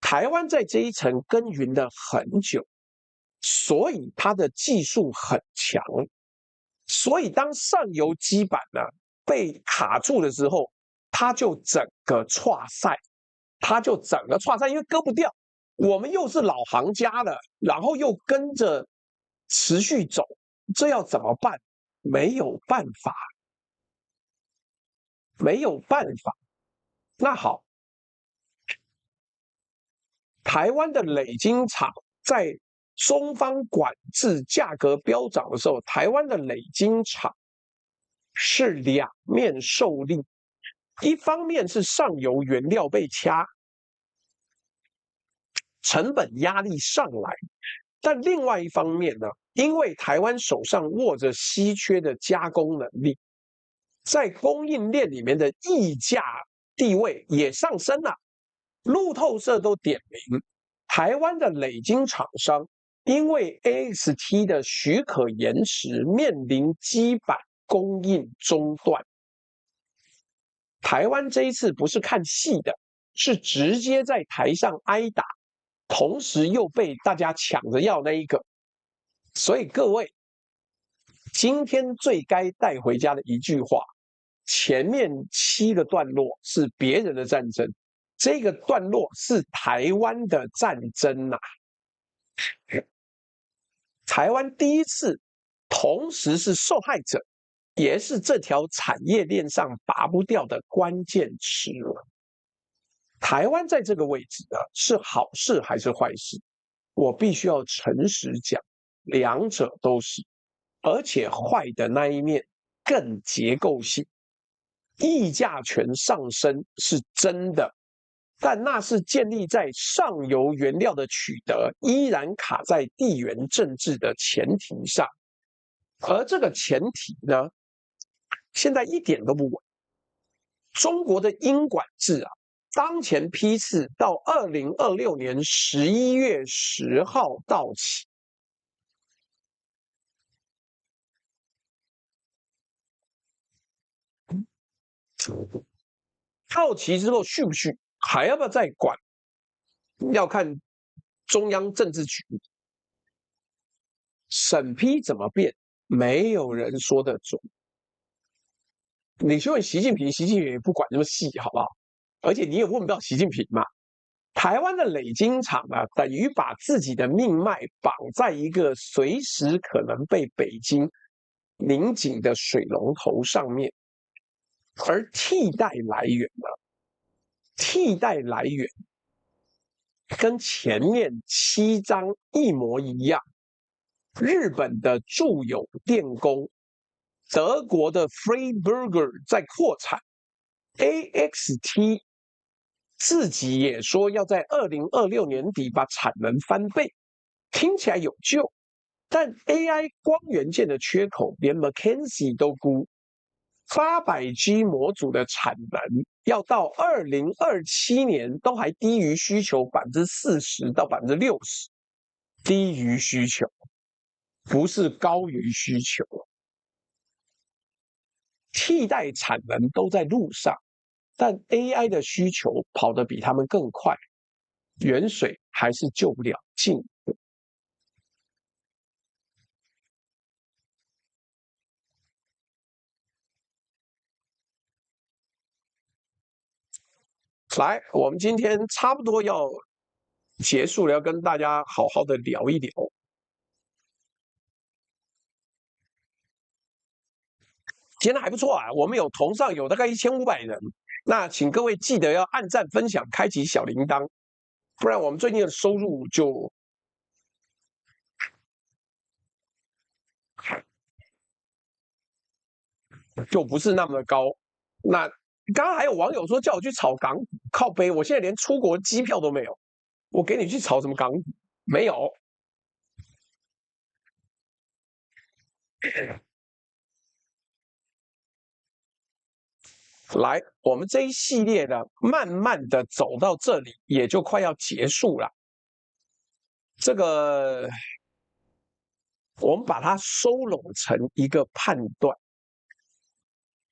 台灣在這一層耕耘了很久。所以它的技術很強，所以當上游基板呢被卡住的時候，它就整個挫賽，因為割不掉。我們又是老行家了，然後又跟着持續走，這要怎麼辦？沒有辦法，沒有辦法。那好，台灣的磊晶廠在中方管制價格飆漲的時候，台灣的磊晶廠是兩面受利，一方面是上游原料被掐，成本壓力上來，但另外一方面呢，因為台灣手上握着稀缺的加工能力，在供應鏈裡面的議價地位也上升了。路透社都點名，台灣的磊晶廠商因為 AXT 的許可延遲，面臨基板供應中斷。台灣這一次不是看戲的，是直接在台上挨打，同時又被大家搶着要那一個。所以各位，今天最該帶回家的一句話：前面7個段落是別人的戰爭，這個段落是台灣的戰爭吶。台灣第一次，同時是受害者，也是這條產業鏈上拔不掉的關鍵齒輪。台灣在這個位置呢，是好事還是壞事？我必須要誠實講，兩者都是，而且壞的那一面更結構性。議價權上升是真的，但那是建立在上游原料的取得依然卡在地緣政治的前提上，而這個前提呢，現在一點都不穩。中國的英管制啊，當前批次到2026年11月10號到期。到期之後續不續，還要不要再管？要看中央政治局審批怎麼變，沒有人說得準。你去問習近平，習近平也不管那麼細，好不好？而且你也問不到習近平嘛。台灣的磊晶廠啊，等於把自己的命脈綁在一個隨時可能被北京擰緊的水龍頭上面，而替代來源呢？替代來源跟前面7章一模一樣。日本的住友電工，德國的 Freiberger 在擴產 ，AXT 自己也說要在2026年底把產能翻倍，聽起來有救，但 AI 光元件的缺口，連 McKinsey 都估800G 模組的產能要到2027年都還低於需求40%到60%，低於需求，不是高於需求。替代產能都在路上。但 AI 的需求跑得比他們更快，遠水還是救不了近火。來，我們今天差不多要結束了，要跟大家好好的聊一聊。今天還不錯啊，我們有同上有大概1500人。那請各位記得要按讚、分享、開啟小鈴鐺，不然我們最近的收入就不是那麼的高。那剛剛還有網友說叫我去炒港股，靠北，我現在連出國機票都沒有，我給你去炒什麼港股？沒有。來，我們這一系列呢，慢慢的走到這裡，也就快要結束了。這個，我們把它收攏成一個判斷，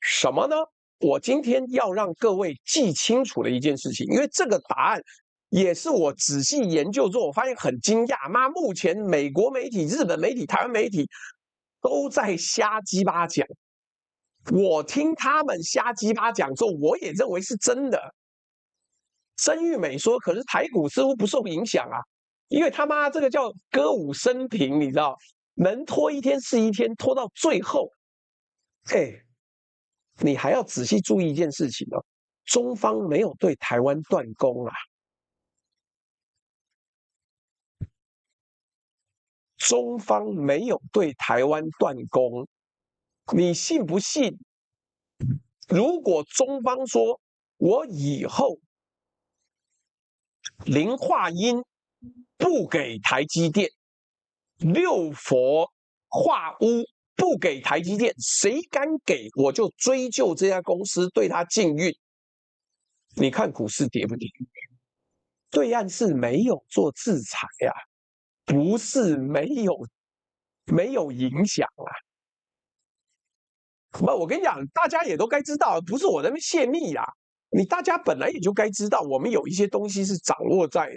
什麼呢？我今天要讓各位記清楚的一件事情，因為這個答案也是我仔細研究之後，我發現很驚訝。媽，目前美國媒體、日本媒體、台灣媒體都在瞎雞巴講。我聽他們瞎雞巴講之後，我也認為是真的。曾玉美說：“可是台股似乎不受影響啊，因為他媽這個叫歌舞升平，你知道，能拖一天是一天，拖到最後。哎，你還要仔細注意一件事情哦，中方沒有對台灣斷供啊，中方沒有對台灣斷供。”你信不信？如果中方說我以後磷化銦不給台積電，六氟化鎢不給台積電，誰敢給我就追究這家公司對他禁運。你看股市跌不跌？對岸是沒有做制裁啊，不是沒有影響啊。不，我跟你講，大家也都該知道，不是我在那邊泄密啦。你大家本來也就該知道，我們有一些東西是掌握在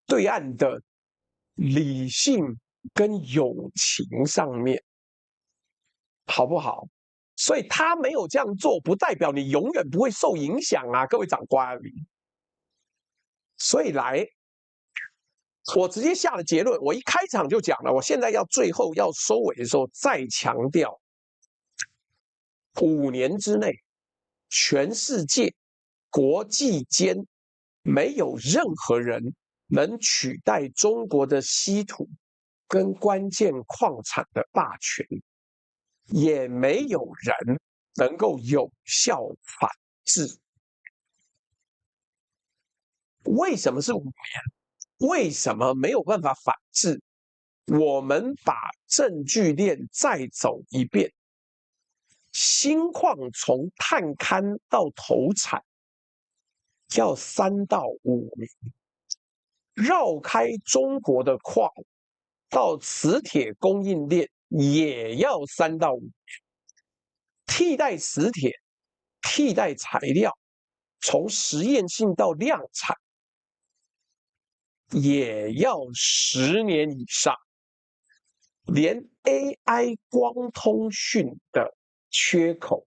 對岸的理性跟友情上面，好不好？所以他沒有這樣做，不代表你永遠不會受影響啊，各位長官。所以來，我直接下了結論，我一開場就講了，我現在要最後要收尾的時候再強調。5年之內，全世界、國際間沒有任何人能取代中國的稀土跟關鍵礦產的霸權，也沒有人能夠有效反制。為什麼是5年？為什麼沒有辦法反制？我們把證據鏈再走一遍。新礦從探勘到投產要3到5年，繞開中國的礦到磁鐵供應鏈也要3到5年，替代磁鐵、替代材料，從實驗性到量產也要10年以上，連 AI 光通訊的缺口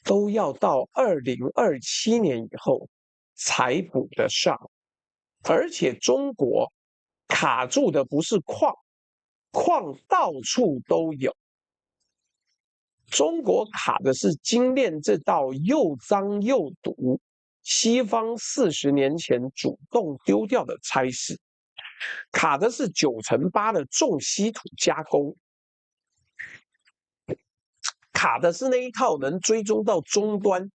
都要到2027年以後才補得上，而且中國卡住的不是礦，礦到處都有，中國卡的是精煉這道又髒又毒，西方40年前主動丟掉的差事，卡的是8%的重稀土加工。卡的是那一套能追蹤到終端、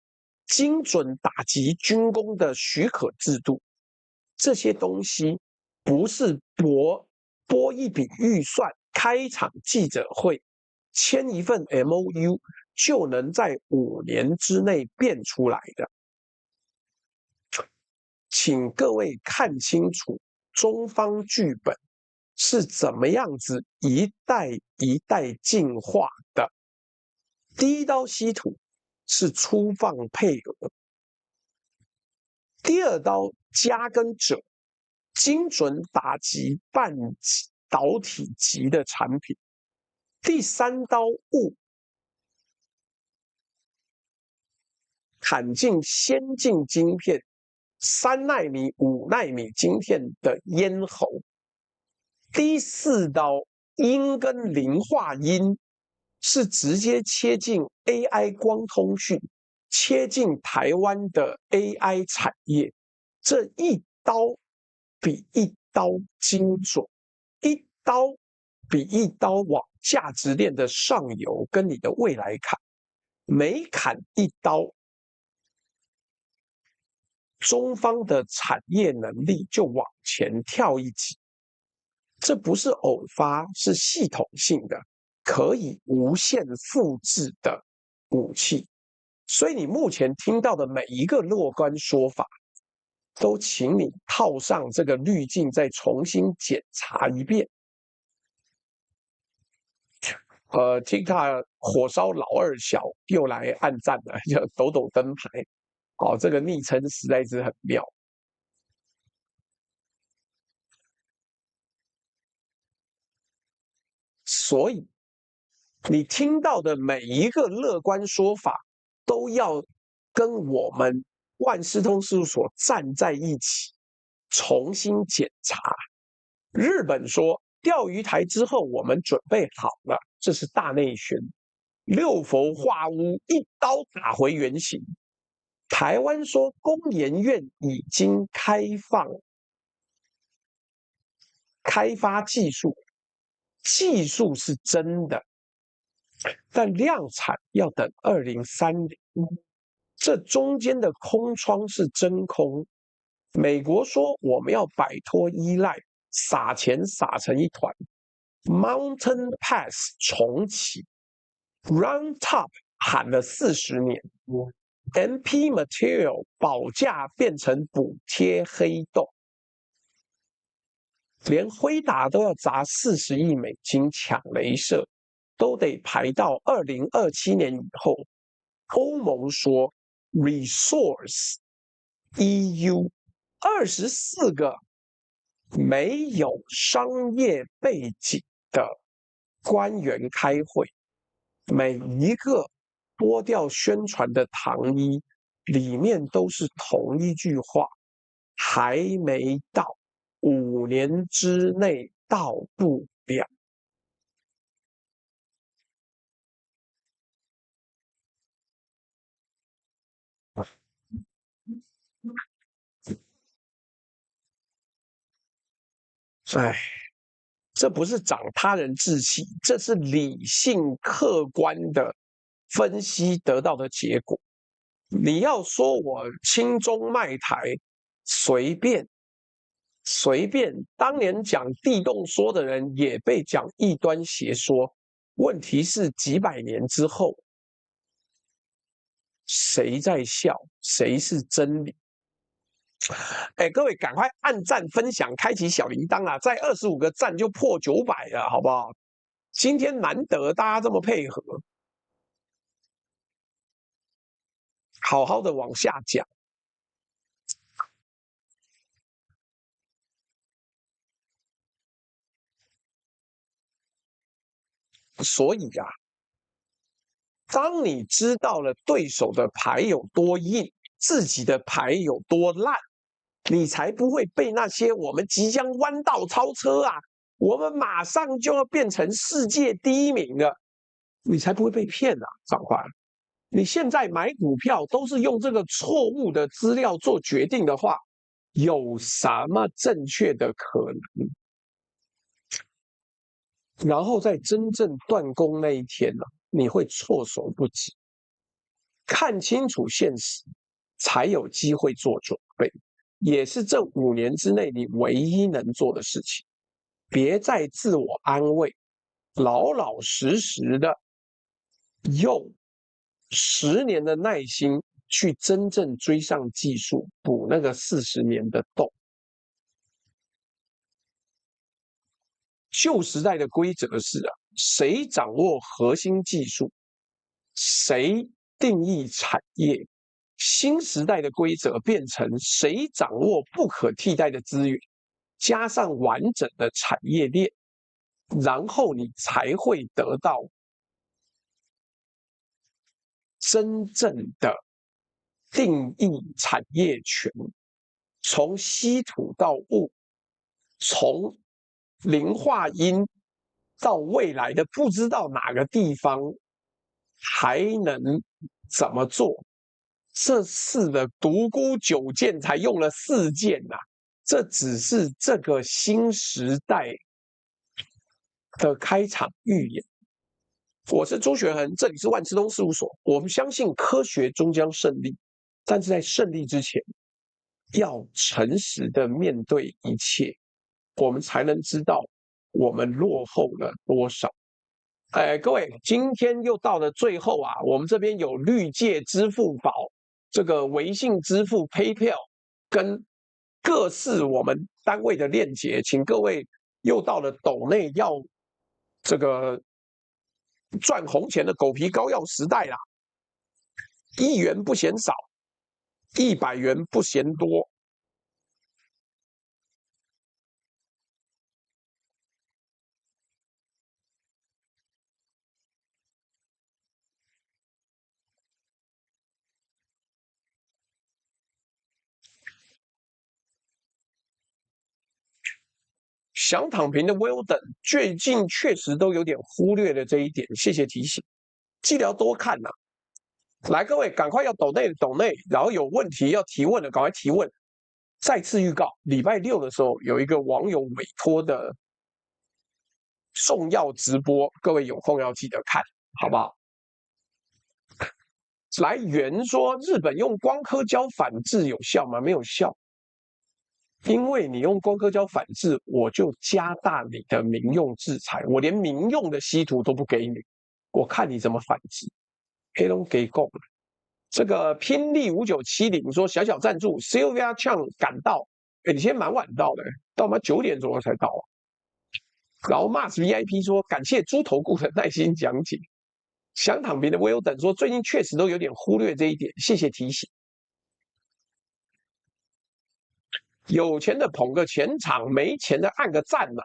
精準打擊軍工的許可制度，這些東西不是撥一筆預算、開一場記者會、簽一份 MOU 就能在5年之內變出來的。請各位看清楚中方劇本是怎麼樣子一代一代進化的。第一刀稀土是粗放配額，第二刀加跟鍺，精準打擊半導體級的產品，第三刀鎢砍進先進晶片3奈米、5奈米晶片的咽喉，第四刀銦跟磷化銦是直接切进 AI 光通讯，切进台灣的 AI 產業，這一刀比一刀精準，一刀比一刀往價值鏈的上游跟你的未來砍，每砍一刀，中方的產業能力就往前跳一級，這不是偶發，是系統性的。可以無限複製的武器，所以你目前聽到的每一個樂觀說法，都請你套上這個濾鏡，再重新檢查一遍。TikTok 火燒老二小又來按讚了，就抖抖燈牌，哦，這個昵稱實在是很妙。所以你聽到的每一個樂觀說法，都要跟我們萬事通事務所站在一起，重新檢查。日本說釣魚台之後我們準備好了，這是大內宣。六佛化屋一刀打回原形。台灣說工研院已經開發技術，技術是真的。但量產要等2030，這中間的空窗是真空。美國說我們要擺脫依賴，撒錢撒成一團 ，Mountain Pass 重啟 ，Round Top 喊了40年 ，MP Material 保價變成補貼黑洞，連輝達都要砸40億美金搶雷射。都得排到2027年以後。歐盟說 Resource EU 24個沒有商業背景的官員開會，每一個剝掉宣傳的糖衣，裡面都是同一句話：還沒到，5年之內到不了。哎，這不是長他人志氣，這是理性客觀的分析得到的結果。你要說我親中賣台，隨便。當年講地動說的人也被講異端邪說，問題是幾百年之後，誰在笑，誰是真理？哎，各位趕快按讚、分享、開啟小鈴鐺啊！再25個讚就破900了，好不好？今天難得大家這麼配合，好好的往下講。所以啊，當你知道了對手的牌有多硬，自己的牌有多爛，你才不會被那些我們即將彎道超車啊，我們馬上就要變成世界第一名了，你才不會被騙啊，長官。你現在買股票都是用這個錯誤的資料做決定的話，有什麼正確的可能？然後在真正斷供那一天呢，你會措手不及。看清楚現實，才有機會做準備，也是這5年之內你唯一能做的事情。別再自我安慰，老老實實的用10年的耐心去真正追上技術，補那個40年的洞。舊時代的規則是誰掌握核心技術，誰定義產業。新時代的規則變成誰掌握不可替代的資源，加上完整的產業鏈，然後你才會得到真正的定義產業權，從稀土到物，從磷化銦到未來的不知道哪個地方還能怎麼做。這次的獨孤9劍才用了4件吶，這只是這個新時代的開場預演。我是朱學恆，這裡是萬事通事務所。我們相信科學終將勝利，但是在勝利之前，要誠實的面對一切，我們才能知道我們落後了多少。各位，今天又到了最後啊，我們這邊有綠界支付寶、這個微信支付 PayPal 跟各式我們單位的鏈接，請各位又到了抖內要這個賺紅錢的狗皮膏藥時代啦，1元不嫌少，100元不嫌多。想躺平的 Wilden 最近確實都有點忽略了這一點，謝謝提醒，記得要多看吶。來，各位趕快要抖內，然後有問題要提問的趕快提問。再次預告，禮拜6的時候有一個網友委託的送藥直播，各位有空要記得看，好不好？來源說日本用光刻膠反制有效嗎？沒有效。因為你用光刻膠反制，我就加大你的民用制裁，我連民用的稀土都不給你，我看你怎麼反制。黑龍給夠了。這個拼力5970說小小贊助 ，Sylvia Chang 趕到，你今天蠻晚到的，到嗎9點左右才到啊。然後 Mars VIP 說感謝豬頭顧的耐心講解。想躺平的 Wilden 說最近確實都有點忽略這一點，謝謝提醒。有錢的捧個錢場，沒錢的按個讚嘛。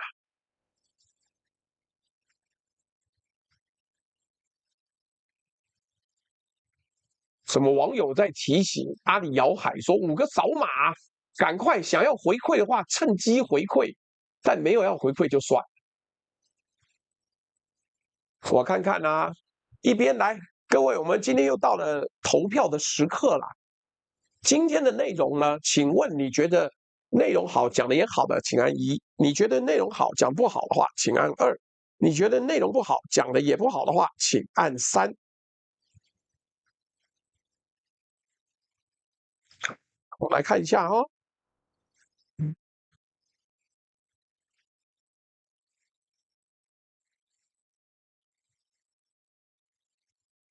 什麼網友在提醒阿里姚海說5個掃碼，趕快想要回饋的話，趁機回饋，但沒有要回饋就算。我看看啊，一邊來，各位，我們今天又到了投票的時刻了。今天的內容呢，請問你覺得內容好，講的也好的，請按1；你覺得內容好，講不好的話，請按2；你覺得內容不好，講的也不好的話，請按3。我們來看一下哦。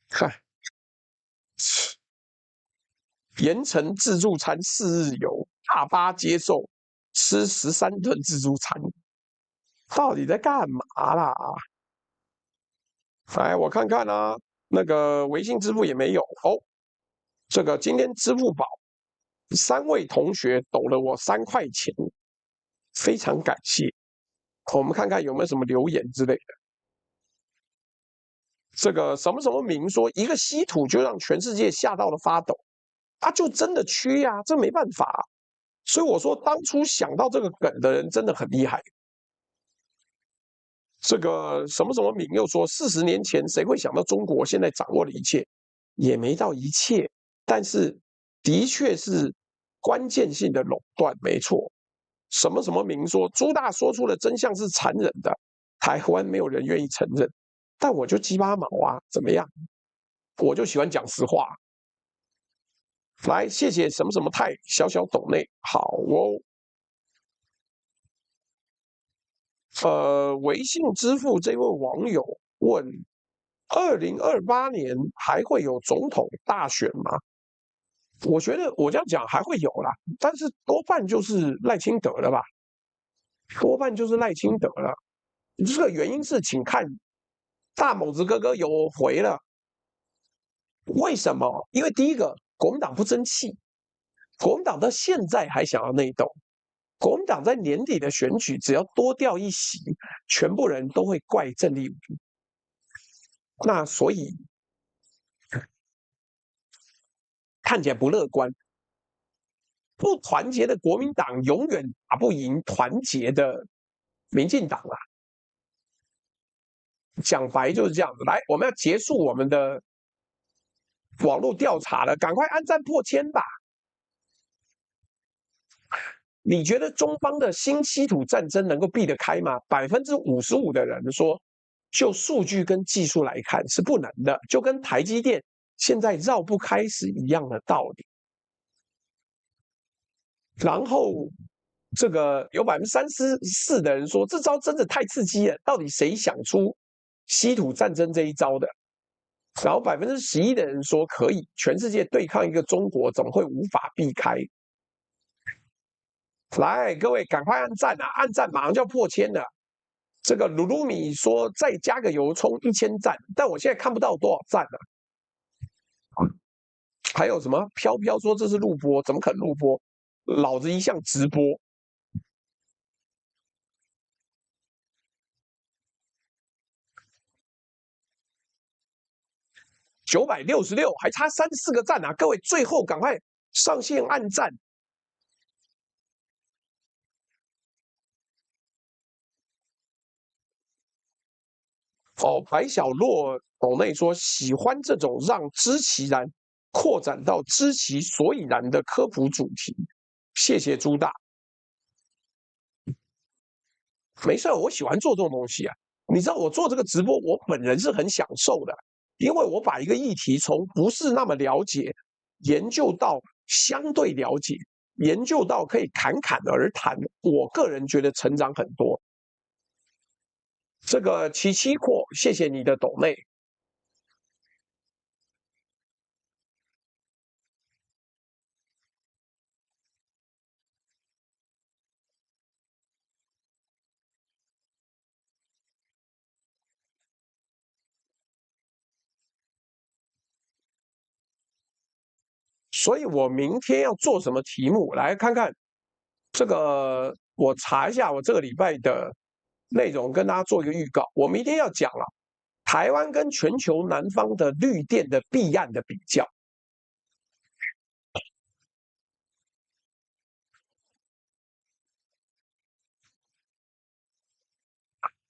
看，鹽城自助餐4日遊，大巴接受吃13頓自助餐，到底在幹嘛啦？來，我看看啊，那個微信支付也沒有哦。這個今天支付寶3位同學抖了我3塊錢，非常感謝。我們看看有沒有什麼留言之類的。這個什麼什麼名說一個稀土就讓全世界嚇到了發抖，啊，就真的缺呀，這沒辦法啊。所以我說，當初想到這個梗的人真的很厲害。這個什麼什麼名又說，40年前誰會想到中國現在掌握了一切？也沒到一切，但是的確是關鍵性的壟斷，沒錯。什麼什麼名說，朱大說出的真相是殘忍的，台灣沒有人願意承認，但我就雞巴毛啊，怎麼樣？我就喜歡講實話。來，謝謝什麼什麼太小小抖內，好哦。微信支付這位網友問：2028年還會有總統大選嗎？我覺得我這樣講還會有啦，但是多半就是賴清德了吧？多半就是賴清德了。這個原因是，請看大猛子哥哥有回了。為什麼？因為第一個，國民黨不爭氣，國民黨到現在還想要內鬥。國民黨在年底的選舉，只要多掉一席，全部人都會怪鄭麗文。那所以看起來不樂觀。不團結的國民黨永遠打不贏團結的民進黨啊！講白就是這樣子。來，我們要結束我們的網絡調查了，趕快按讚破千吧！你覺得中方的新稀土戰爭能夠避得開嗎？55%的人說，就數據跟技術來看是不能的，就跟台積電現在繞不開是一樣的道理。然後這個有34%的人說，這招真的太刺激了，到底誰想出稀土戰爭這一招的？然後11%的人說可以，全世界對抗一個中國，怎麼會無法避開？來，各位趕快按讚啊！按讚馬上就要破千了。這個魯魯米說再加個油衝1000讚，但我現在看不到多少讚了。還有什麼飄飄說這是錄播，怎麼可能錄播？老子一向直播。966，還差3、4個讚啊！各位最後趕快上線按讚。哦，白小洛斗內說喜歡這種讓知其然擴展到知其所以然的科普主題，謝謝朱大。沒事，我喜歡做這種東西啊。你知道我做這個直播，我本人是很享受的，因為我把一個議題從不是那麼了解，研究到相對了解，研究到可以侃侃而談，我個人覺得成長很多。這個七七闊，謝謝你的抖內。所以我明天要做什麼題目？來看看這個，我查一下我這個禮拜的內容，跟大家做一個預告。我明天要講了台灣跟全球南方的綠電的弊案的比較。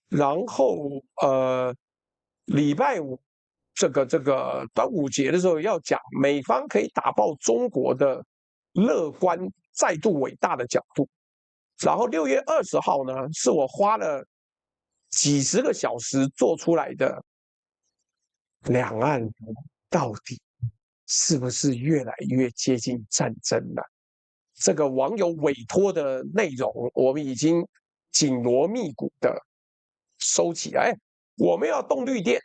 然後禮拜五這個端午節的時候要講美方可以打爆中國的樂觀再度偉大的角度。然後6月20號呢，是我花了幾十個小時做出來的兩岸到底是不是越來越接近戰爭了？這個網友委託的內容，我們已經緊鑼密鼓的收起來。我們要動綠電，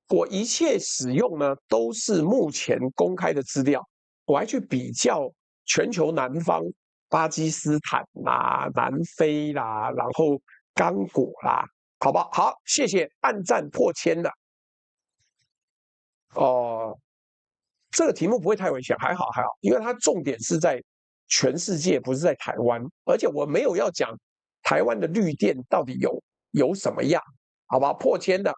我一切使用呢都是目前公開的資料，我還去比較全球南方。巴基斯坦啦、南非啦，然後剛果啦，好不好？好，謝謝，按讚破千了。這個題目不會太危險，還好，因為它重點是在全世界，不是在台灣，而且我沒有要講台灣的綠電到底有什麼樣，好吧？破千的，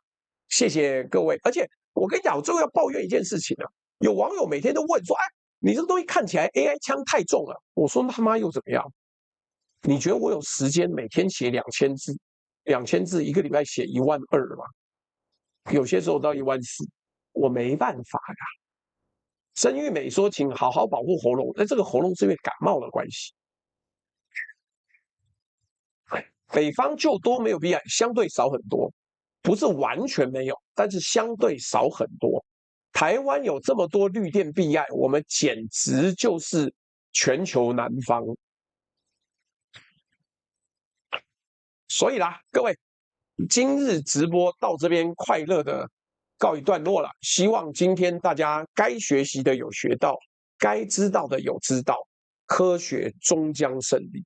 謝謝各位，而且我跟你講，我最後要抱怨一件事情啊，有網友每天都問說，哎，你這個東西看起來 AI 槍太重了。我說他媽又怎麼樣？你覺得我有時間每天寫2000字？2000字一個禮拜寫12000嗎？有些時候到14000，我沒辦法呀。曾玉美說，請好好保護喉嚨。那這個喉嚨是因為感冒的關係。北方就多沒有避案，相對少很多，不是完全沒有，但是相对少很多。台灣有這麼多綠電避案，我們簡直就是全球南方。所以啦，各位，今日直播到這邊快樂的告一段落了。希望今天大家該學習的有學到，該知道的有知道，科學終將勝利。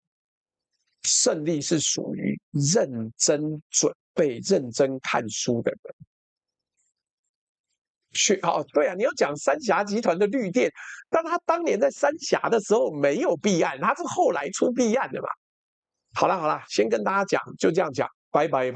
勝利是屬於認真準備、認真看書的人。對啊，你要講三峽集團的綠電，但他當年在三峽的時候沒有避案，他是後來出避案的嘛。好了，先跟大家講，就這樣講，拜拜。